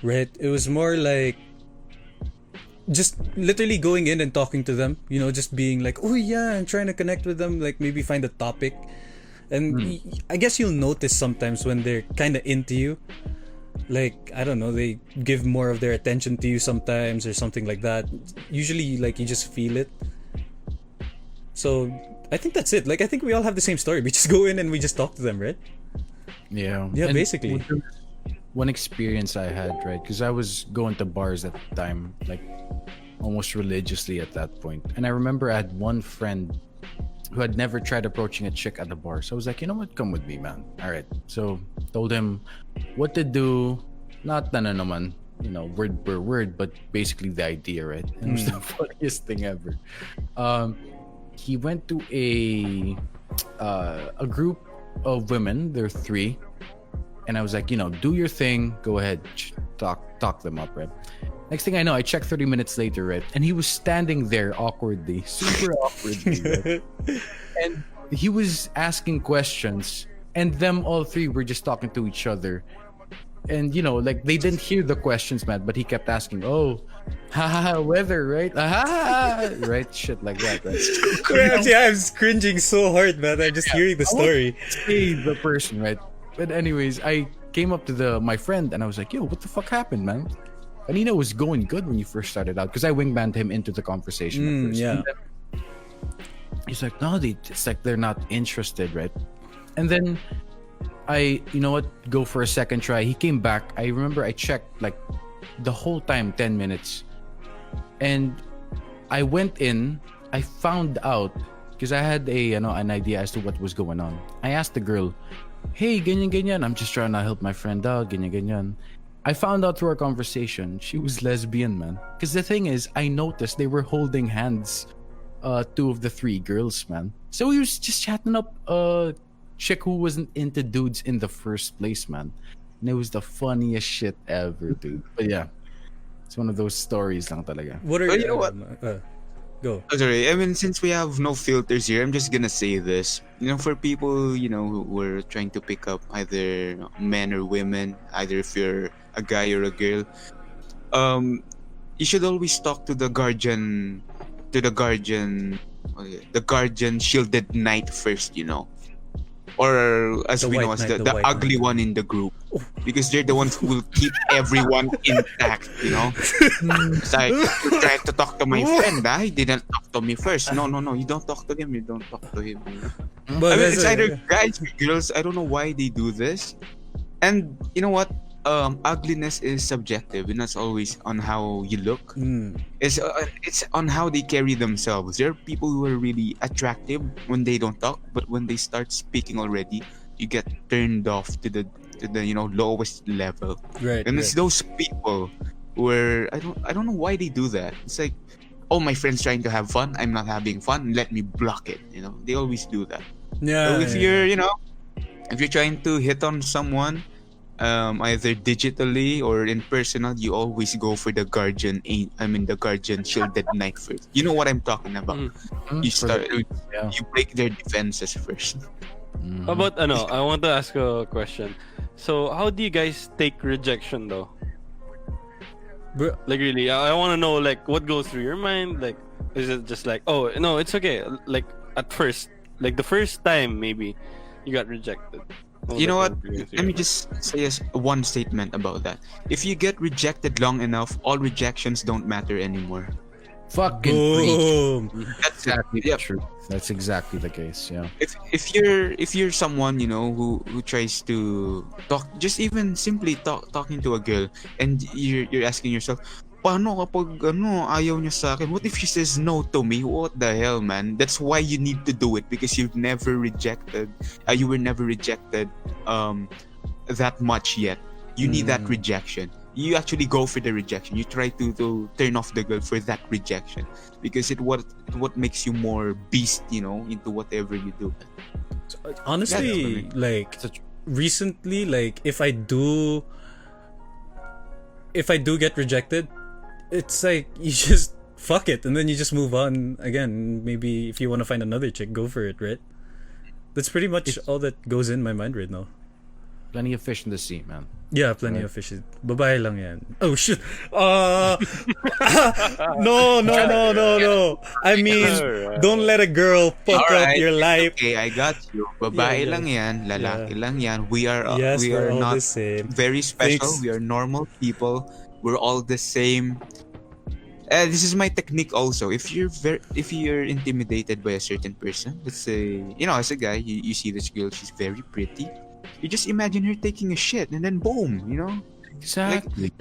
right? It was more like just literally going in and talking to them, just being like, oh yeah, I'm trying to connect with them, like maybe find a topic. And I guess you'll notice sometimes when they're kind of into you, like, I don't know, they give more of their attention to you sometimes or something like that. Usually, like, you just feel it. So I think that's it. Like, I think we all have the same story. We just go in and we just talk to them, right? Yeah. Yeah, And basically. one experience I had, right? Because I was going to bars at the time, like almost religiously at that point. And I remember I had one friend who had never tried approaching a chick at the bar. So I was like, you know what? Come with me, man. All right. So told him what to do. Not naman, word per word, but basically the idea, right? And it was the funniest thing ever. He went to a group of women. There are 3, and I was like, do your thing. Go ahead, talk them up, right? Next thing I know, I checked 30 minutes later, right? And he was standing there awkwardly, super awkwardly, right? And he was asking questions, and them all 3 were just talking to each other. And like they didn't hear the questions, man, but he kept asking, weather, right? Right? Shit like that, right? Yeah, I'm cringing so hard, man. I'm just hearing the story. Say the person, right? But anyways, I came up to my friend and I was like, yo, what the fuck happened, man? Anina was going good when you first started out, because I wingbanned him into the conversation at first. Yeah. He's like, no, it's like they're not interested, right? And then I, go for a second try. He came back. I remember I checked like the whole time, 10 minutes. And I went in, I found out, because I had an idea as to what was going on. I asked the girl, hey, ganyan. I'm just trying to help my friend out, ganyan. I found out through our conversation, she was lesbian, man. Because the thing is, I noticed they were holding hands, 2 of the 3 girls, man. So he was just chatting up chick who wasn't into dudes in the first place, man. And it was the funniest shit ever, dude. But yeah, it's one of those stories lang talaga. What are But you know what? Go. Oh, sorry, I mean, since we have no filters here, I'm just gonna say this. For people, who were trying to pick up either men or women, either if you're a guy or a girl, you should always talk to the guardian shielded knight first, or as The we know white as knight, the the white ugly knight. one in the group, because they're the ones who will keep everyone intact. It's like, you tried to talk to my friend, he didn't talk to me first. No, you don't talk to him. But I mean, it's either guys or girls. I don't know why they do this. And you know what? Ugliness is subjective, and that's always on how you look. It's on how they carry themselves. There are people who are really attractive when they don't talk, but when they start speaking already, you get turned off to the lowest level. Right. And it's those people where I don't know why they do that. It's like, oh, my friend's trying to have fun, I'm not having fun, let me block it. They always do that. Yeah. So if you're trying to hit on someone, either digitally or in personal, you always go for the the guardian shielded knight first. You know what I'm talking about. You start, you break their defenses first. How about I want to ask a question. So how do you guys take rejection though? Bro, Like really, I want to know like what goes through your mind. Like, is it just like, oh no, it's okay? Like at first, like the first time maybe you got rejected. You know what? Let me just say one statement about that. If you get rejected long enough, all rejections don't matter anymore. Fucking preach. boom. That's Exactly Yep. true. That's exactly the case. Yeah. If you're someone who tries to talk, just even simply talking to a girl, and you're asking yourself, paano kapag ayaw niya sa akin? What if she says no to me? What the hell, man? That's why you need to do it, because you were never rejected that much yet. You need that rejection. You actually go for the rejection. You try to turn off the girl for that rejection, because what makes you more beast, into whatever you do. Honestly, like recently, like if I do get rejected, it's like you just fuck it and then you just move on again. Maybe if you want to find another chick, go for it, right? That's pretty much all that goes in my mind right now. Plenty of fish in the sea, man. Yeah, plenty of fishes. Babae lang yan. Oh shit. No. I mean, don't let a girl fuck up your life. Okay, I got you. Babae lang yan, lalaki lang yan. We are Yes, we we're are all not the same. very special. Thanks. We are normal people. We're all the same. This is my technique also. If you're intimidated by a certain person, let's say, as a guy, you see this girl, she's very pretty. You just imagine her taking a shit, and then boom, Exactly.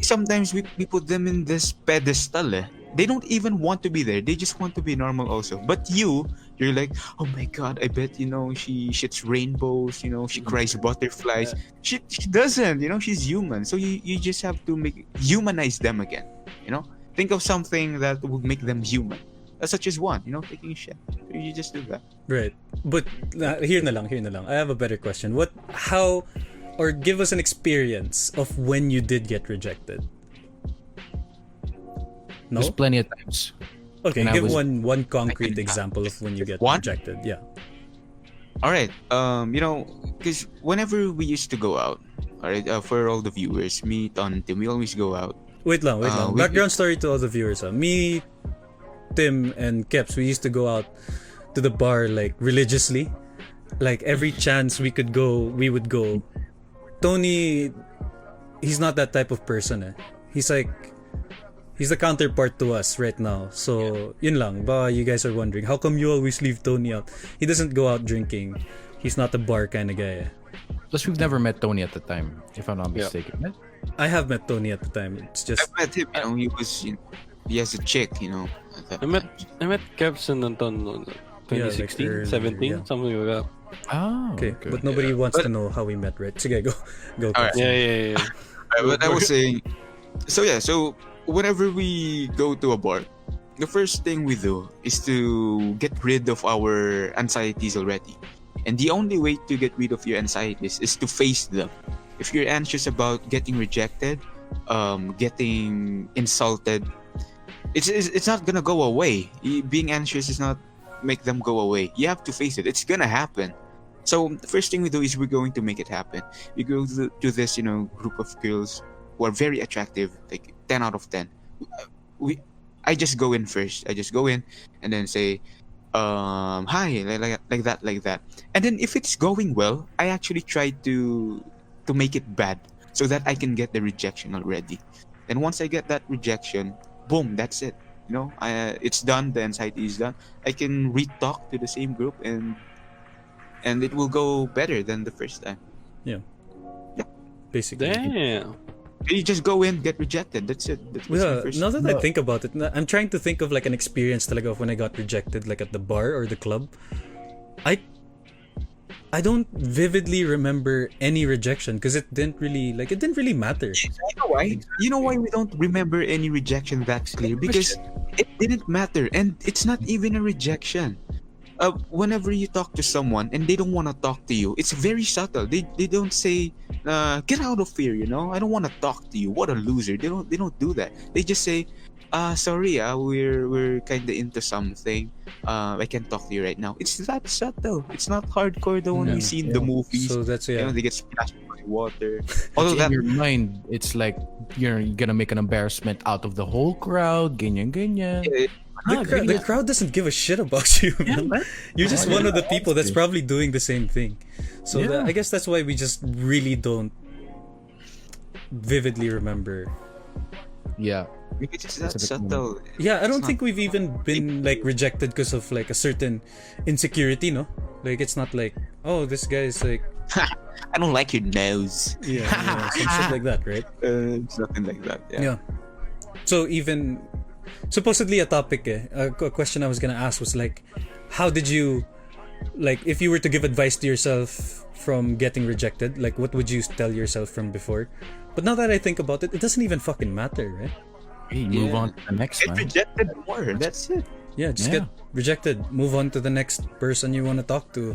Sometimes we put them in this pedestal. They don't even want to be there. They just want to be normal also. But you're like, oh my god, I bet she shits rainbows. She cries butterflies. She doesn't. She's human. So you just have to humanize them again. Think of something that would make them human. Such as one, taking a shit. You just do that. Right. But here na lang. I have a better question. Or give us an experience of when you did get rejected. No? There's plenty of times. Okay, when I give was- one concrete example of when you get One? rejected. Yeah. All right. Because whenever we used to go out, all right, for all the viewers, me, Ton, Tim, we always go out. Wait lang. Background story to all the viewers. Me, Tim, and Keps, we used to go out to the bar like religiously. Like every chance we could go, we would go. Tony, he's not that type of person. He's the counterpart to us right now. So, yun lang. Baka you guys are wondering, how come you always leave Tony out? He doesn't go out drinking. He's not a bar kind of guy. Plus, we've never met Tony at the time, if I'm not mistaken. I have met Tony at the time. It's just I've met him. He has a chick. At that I met time. Keps and Anton 2016, earlier, 17, yeah. something like that. Oh, okay. But nobody wants to know how we met, right? Sige, go. All right. Keps. Yeah. But I was saying, so whenever we go to a bar, the first thing we do is to get rid of our anxieties already. And the only way to get rid of your anxieties is to face them. If you're anxious about getting rejected, getting insulted, it's not gonna go away. Being anxious is not make them go away. You have to face it. It's gonna happen. So the first thing we do is we're going to make it happen. We go to this group of girls who are very attractive, like 10 out of 10. I just go in first. I just go in and then say, hi, like that. And then if it's going well, I actually try to make it bad so that I can get the rejection already. And once I get that rejection, boom, that's it. It's done. The anxiety is done. I can re-talk to the same group and it will go better than the first time. Basically. Damn. You just go in, get rejected. That's it. That's my Yeah, first. now that I think about it, I'm trying to think of like an experience talaga of when I got rejected, like at the bar or the club. I don't vividly remember any rejection because it didn't really matter. You know why? You know why we don't remember any rejection that clear? Because it didn't matter, and it's not even a rejection. Whenever you talk to someone and they don't want to talk to you, it's very subtle. They don't say, get out of here, you know, I don't want to talk to you. What a loser. They don't do that. They just say, sorry, we're kind of into something. I can't talk to you right now. It's that subtle. It's not hardcore the one we see in the movies. So that's You know, yeah. they get splashed by water. Although Although in your mind, it's like you're gonna make an embarrassment out of the whole crowd. Ganyan, ganyan. The crowd doesn't give a shit about you, man. man. You're just one of the people that's probably doing the same thing. So Yeah. I guess that's why we just really don't vividly remember. Yeah. because it's that Specific subtle. Yeah, I don't It's think we've even been like rejected because of like a certain insecurity, no? Like it's not like, oh, this guy is like, I don't like your nose. yeah, some shit like that, right? It's nothing like that. Yeah. Yeah. So even supposedly a topic, a question I was gonna ask was like, how did you, like, if you were to give advice to yourself from getting rejected, like, what would you tell yourself from before? But now that I think about it, it doesn't even fucking matter, right? Hey, move Yeah. on to the next Get man. rejected more. That's it. Yeah, just Yeah. get rejected. Move on to the next person you want to talk to.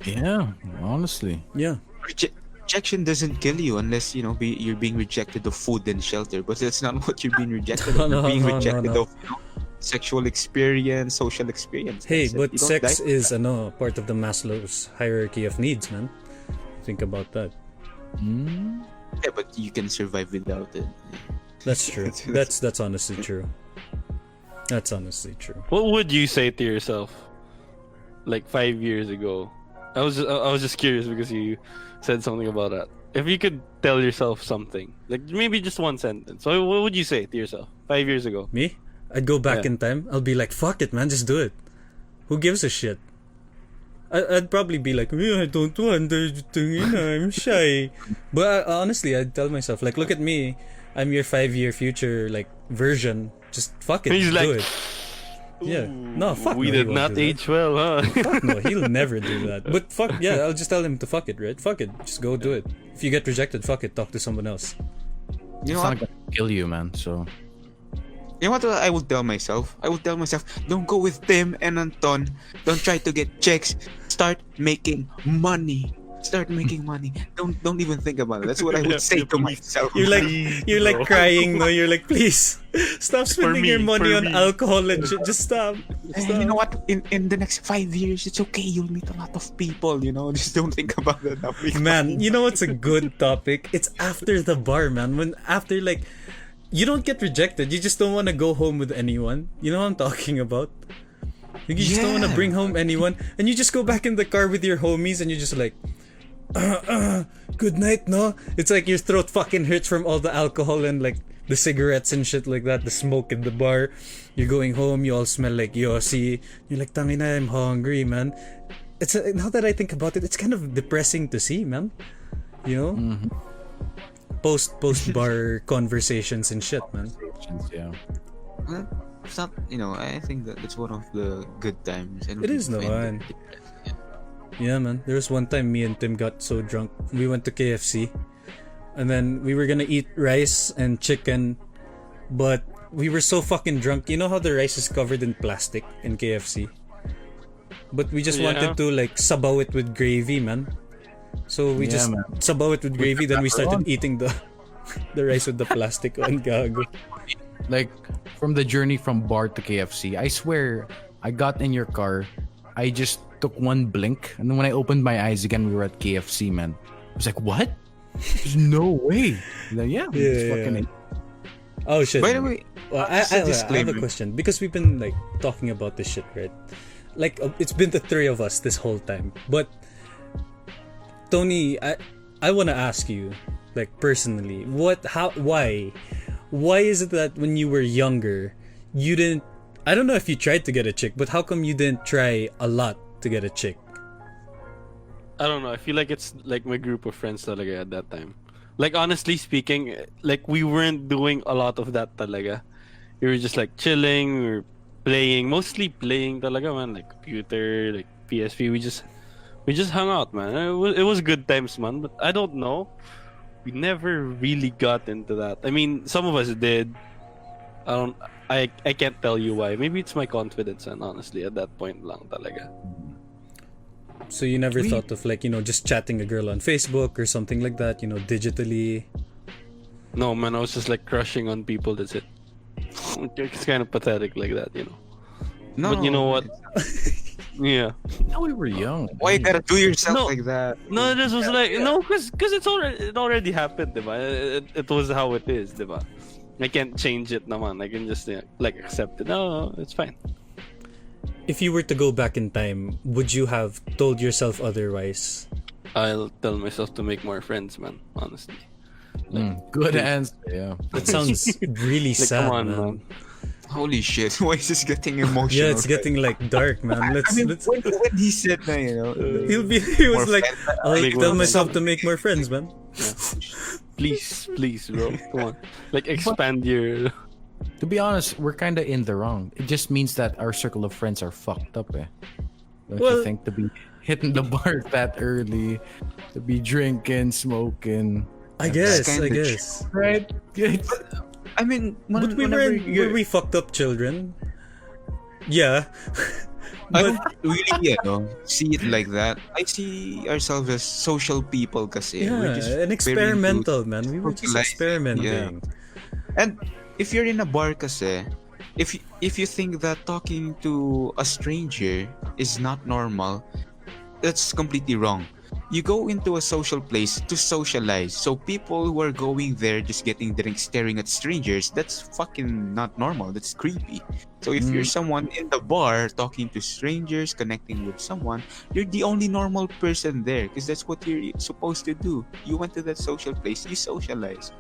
Yeah, honestly. Yeah. Rejection doesn't kill you unless you're being rejected of food and shelter. But that's not what you're being rejected of. No, You're being no, rejected no. of sexual experience, social experience. Hey, That's it. but You don't sex die. is part of the Maslow's hierarchy of needs, man. Think about that. Yeah, but you can survive without it. That's true. That's honestly true. That's honestly true. What would you say to yourself, like 5 years ago? I was just curious because you said something about that. If you could tell yourself something, like maybe just one sentence, so what would you say to yourself 5 years ago? Me? I'd go back Yeah. in time. I'll be like, fuck it, man, just do it. Who gives a shit? I'd probably be like, I don't want to, I'm shy. But honestly, I'd tell myself, like, look at me. I'm your 5-year future, like, version. Just fuck it, He's do like, it. Yeah. No, fuck We no, he did won't not do that. age well, huh? Fuck no, he'll never do that. But fuck, yeah, I'll just tell him to fuck it, right? Fuck it, just go do it. If you get rejected, fuck it, talk to someone else. You know It's not what? gonna kill you, man. So You know what I will tell myself? I will tell myself, don't go with Tim and Anton. Don't try to get checks. Start making money. Start making money. Don't even think about it. That's what I would say to myself. You're like crying, no? You're like, please stop spending your money on alcohol and shit. Just stop. And you know what? In the next 5 years, it's okay. You'll meet a lot of people. Just don't think about that. Man, you know what's a good topic? It's after the bar, man. When after like you don't get rejected, you just don't want to go home with anyone. You know what I'm talking about? You just don't want to Yeah. bring home anyone, and you just go back in the car with your homies, and you're just like, good night, no? It's like your throat fucking hurts from all the alcohol and like the cigarettes and shit like that, the smoke in the bar. You're going home, you all smell like Yossi. You're like, tangina, I'm hungry, man. Now that I think about it, it's kind of depressing to see, man. You know? Post bar conversations and shit, man. yeah. Well, it's not. I think that's one of the good times. And It is, no, man. Yeah, man. There was one time me and Tim got so drunk. We went to KFC. And then we were gonna eat rice and chicken. But we were so fucking drunk. You know how the rice is covered in plastic in KFC? But we just Yeah. wanted to like sabaw it with gravy, man. So we Yeah, just man. sabaw it with gravy. Then we started eating the rice with the plastic on, gago. Like from the journey from bar to KFC, I swear I got in your car. I just took one blink, and then when I opened my eyes again, we were at KFC, man. I was like, what? There's no way. Like, yeah, we just Yeah, fucking Oh shit. By the way, Well, just a I have a disclaimer. question because we've been like talking about this shit, right? Like it's been the three of us this whole time. But Tony, I want to ask you, like personally, why is it that when you were younger, you didn't? I don't know if you tried to get a chick, but how come you didn't try a lot to get a chick? I don't know. I feel like it's like my group of friends talaga at that time. Like honestly speaking, like we weren't doing a lot of that talaga. We were just like chilling, we were playing, mostly playing talaga, man. Like computer, like PSP. We just hung out, man. It was good times, man. But I don't know. We never really got into that. I mean, some of us did. I can't tell you why. Maybe it's my confidence, and honestly, at that point lang talaga. So you never thought of like, just chatting a girl on Facebook or something like that, digitally? No, man, I was just like crushing on people. That's it. It's kind of pathetic like that, No, But you know what? Yeah. No, we were young. Why you gotta do yourself No. like that? No, this was like because it already happened, diba? It was how it is, diba? I can't change it, naman. I can just like accept it. No, it's fine. If you were to go back in time, would you have told yourself otherwise? I'll tell myself to make more friends, man. Honestly. Good answer. Yeah. That sounds really Like, sad, come on, man. man. Holy shit! Why is this getting emotional? Yeah, it's getting like dark, man. Let's. When he said that, He was more like, friends. I'll Make tell more myself to make more friends, man. Please, bro. Come on. Like expand your. To be honest, we're kind of in the wrong. It just means that our circle of friends are fucked up, eh? Don't Well- you think, to be hitting the bar that early, to be drinking, smoking, I guess. kinda right? Good. I mean, But were we fucked up children? Yeah. I But don't really, see it like that. I see ourselves as social people kasi. We're yeah, just an very experimental, into man. We were just socializing, experimenting. And if you're in a bar kasi, if you think that talking to a stranger is not normal, that's completely wrong. You go into a social place to socialize. So people who are going there just getting drinks, staring at strangers, that's fucking not normal. That's creepy. So if you're someone in the bar talking to strangers, connecting with someone, you're the only normal person there because that's what you're supposed to do. You went to that social place, you socialize.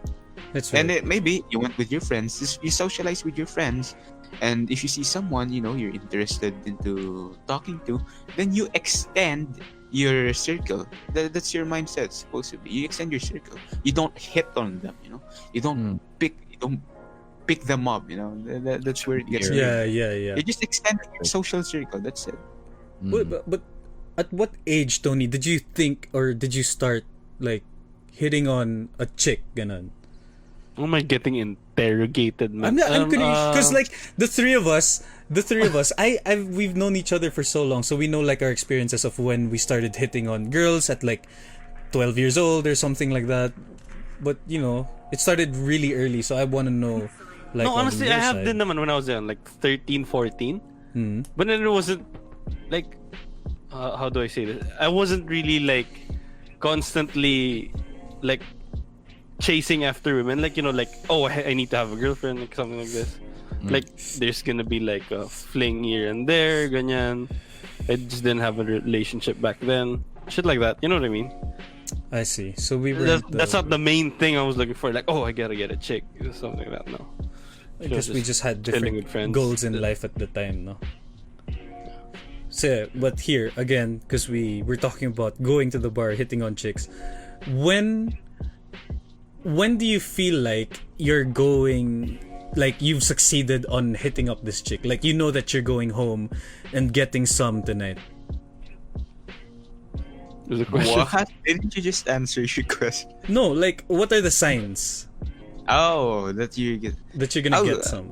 That's right. And maybe you went with your friends, you socialize with your friends. And if you see someone, you're interested into talking to, then you extend your circle. That's your mindset supposed to be. You extend your circle. You don't hit on them, You don't pick them up, That's where it gets Yeah, weird. yeah, yeah. You just extend your social circle. That's it. But at what age, Tony, did you think or did you start like hitting on a chick, ganon? Oh my, getting interrogated, man. I'm because like the three of us, we've known each other for so long, so we know like our experiences of when we started hitting on girls at like 12 years old or something like that. But it started really early, so I want to know. Like, no, honestly, on I your have side. din naman when I was young, like 13, 14. But then it wasn't like, how do I say this? I wasn't really like constantly like chasing after women, like like, oh, I need to have a girlfriend, like something like this. Like there's gonna be like a fling here and there, ganyan. I just didn't have a relationship back then, shit like that. You know what I mean? I see. So we were. That's not the main thing I was looking for. Like, oh, I gotta get a chick, or something like that. No, I guess we just had chilling different with friends. goals in life at the time, no? So, but here again, because we were talking about going to the bar, hitting on chicks. When do you feel like you're going, like you've succeeded on hitting up this chick? Like that you're going home and getting some tonight. There's a question. What? Didn't you just answer your question? No, like what are the signs Oh, that you get. that you're gonna Oh, get some?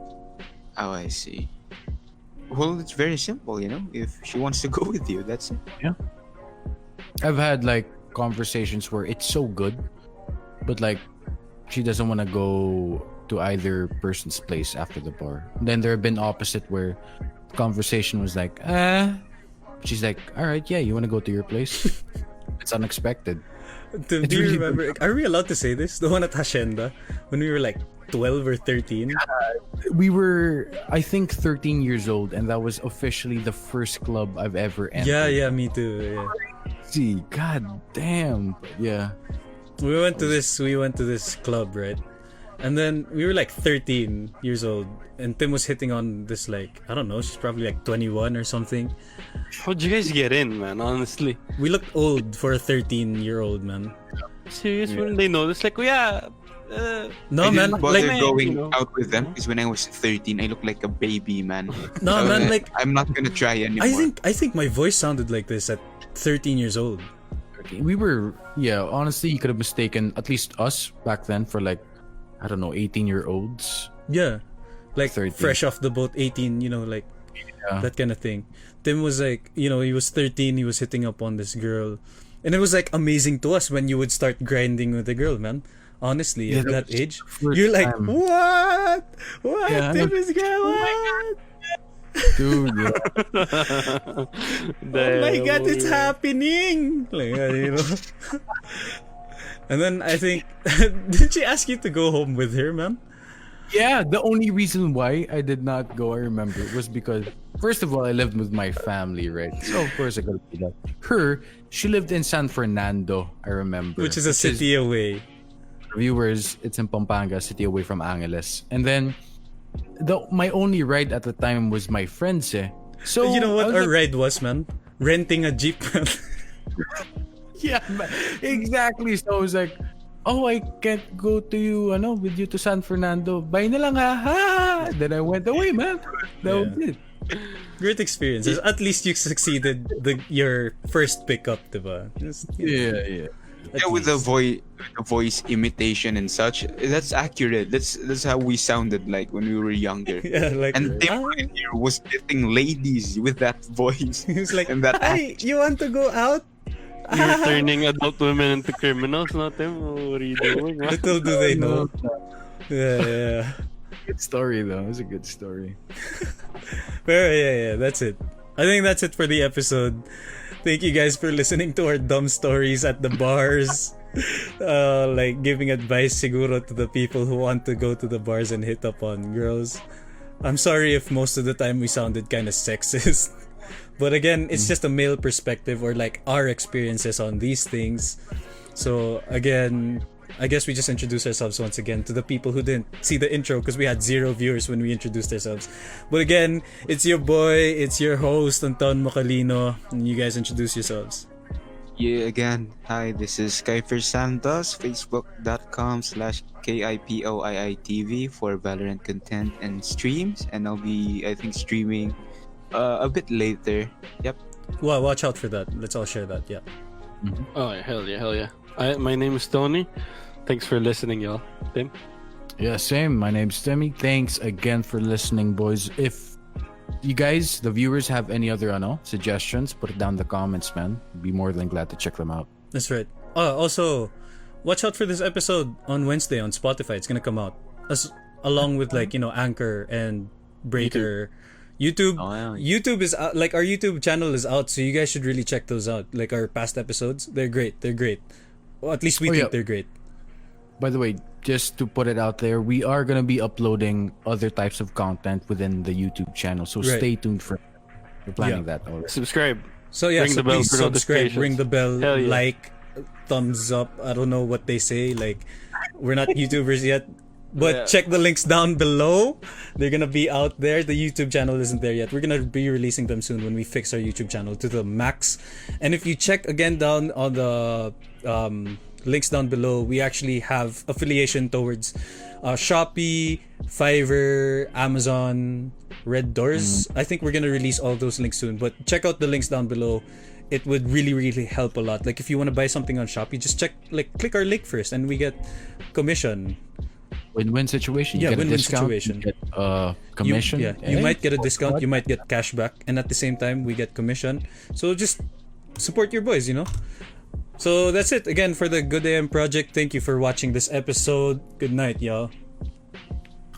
Oh, I see. Well, it's very simple, If she wants to go with you, that's it. I've had like conversations where it's so good, but like she doesn't want to go to either person's place after the bar. Then there have been opposite where the conversation was like, she's like, all right, yeah, you want to go to your place? It's unexpected. Do It's you really remember? Are we allowed to say this? The one at Hacienda when we were like 12 or 13. We were, I think, 13 years old, and that was officially the first club I've ever entered. Yeah, me too. Yeah. See, god damn. Yeah. We went to this club, right? And then we were like 13 years old, and Tim was hitting on this, like, I don't know, she's probably like 21 or something. How'd you guys get in, man? Honestly, We looked old for a 13-year-old, man. serious when they know this, like, yeah. No, I man, didn't bother like, going out with them because when I was 13, I looked like a baby, man. no, So, man, like, I'm not gonna try anymore. I think my voice sounded like this at 13 years old. We were, yeah, honestly, you could have mistaken at least us back then for like, I don't know, 18-year-olds. Yeah, like 13. fresh off the boat, 18, like that kind of thing. Tim was like, he was 13, he was hitting up on this girl, and it was like amazing to us when you would start grinding with the girl, man. Honestly, at that age, you're like, what? Yeah, Tim is going? Dude, Oh my god, it's happening! Like, And then I think, did she ask you to go home with her, man? yeah, the only reason why I did not go, I remember, was because first of all, I lived with my family, right? So of course I gotta be that. She lived in San Fernando, I remember. Which is a city away. Viewers, it's in Pampanga, city away from Angeles. And then my only ride at the time was my friends, eh. So You know I what was our like, ride was, man? Renting a jeep, man. yeah, exactly. So I was like, oh, I can't go to you, with you to San Fernando. Bye na lang ha. Then I went away, man. That was it. Great experiences. At least you succeeded your first pickup, diba? Yeah. Yeah, with the voice imitation and such. That's accurate. That's how we sounded like when we were younger. Yeah, like, And Tim right here was getting ladies with that voice. He's like, and that hey, you want to go out? You're turning adult women into criminals, not them. What are you doing? Man? Little do they know. Yeah. Good story though. It was a good story. Pero yeah, that's it. I think that's it for the episode. Thank you guys for listening to our dumb stories at the bars. Like giving advice siguro to the people who want to go to the bars and hit up on girls. I'm sorry if most of the time we sounded kind of sexist. But again, it's just a male perspective or like our experiences on these things. So again, I guess we just introduce ourselves once again to the people who didn't see the intro because we had 0 viewers when we introduced ourselves. But again, it's your boy, it's your host, Anton Mocalino, and you guys introduce yourselves. Yeah, again, hi, this is Kiefer Santos, facebook.com/KIPOIITV for Valorant content and streams, and I'll be, I think, streaming a bit later. Yep. Wow, watch out for that. Let's all share that, yeah. Oh, hell yeah. My name is Tony. Thanks for listening, y'all. Tim? Yeah, same. My name's Timmy. Thanks again for listening, boys. If you guys, the viewers, have any other suggestions, put it down in the comments, man. Be more than glad to check them out. That's right. Also, watch out for this episode on Wednesday on Spotify. It's gonna come out along with Anchor and Breaker. YouTube. YouTube is out, like our YouTube channel is out, so you guys should really check those out. Like our past episodes, they're great. Well, at least we think they're great. By the way, just to put it out there, we are gonna be uploading other types of content within the YouTube channel, so stay tuned for. We're planning that already. Subscribe. So yeah, Ring the bell please for subscribe, notifications. ring the bell, Hell yeah. like, thumbs up. I don't know what they say. Like, we're not YouTubers yet, but check the links down below. They're gonna be out there. The YouTube channel isn't there yet. We're gonna be releasing them soon when we fix our YouTube channel to the max. And if you check again down on the links down below, we actually have affiliation towards Shopee, Fiverr, Amazon, Red Doors. I think we're gonna release all those links soon, but check out the links down below. It would really help a lot. Like if you want to buy something on Shopee, just click our link first and we get commission. Win-win situation. You get win-win a discount, situation. You get commission. You might get a discount, you might get cash back, and at the same time we get commission. So just support your boys, So that's it again for the Good AM Project. Thank you for watching this episode. Good night, y'all.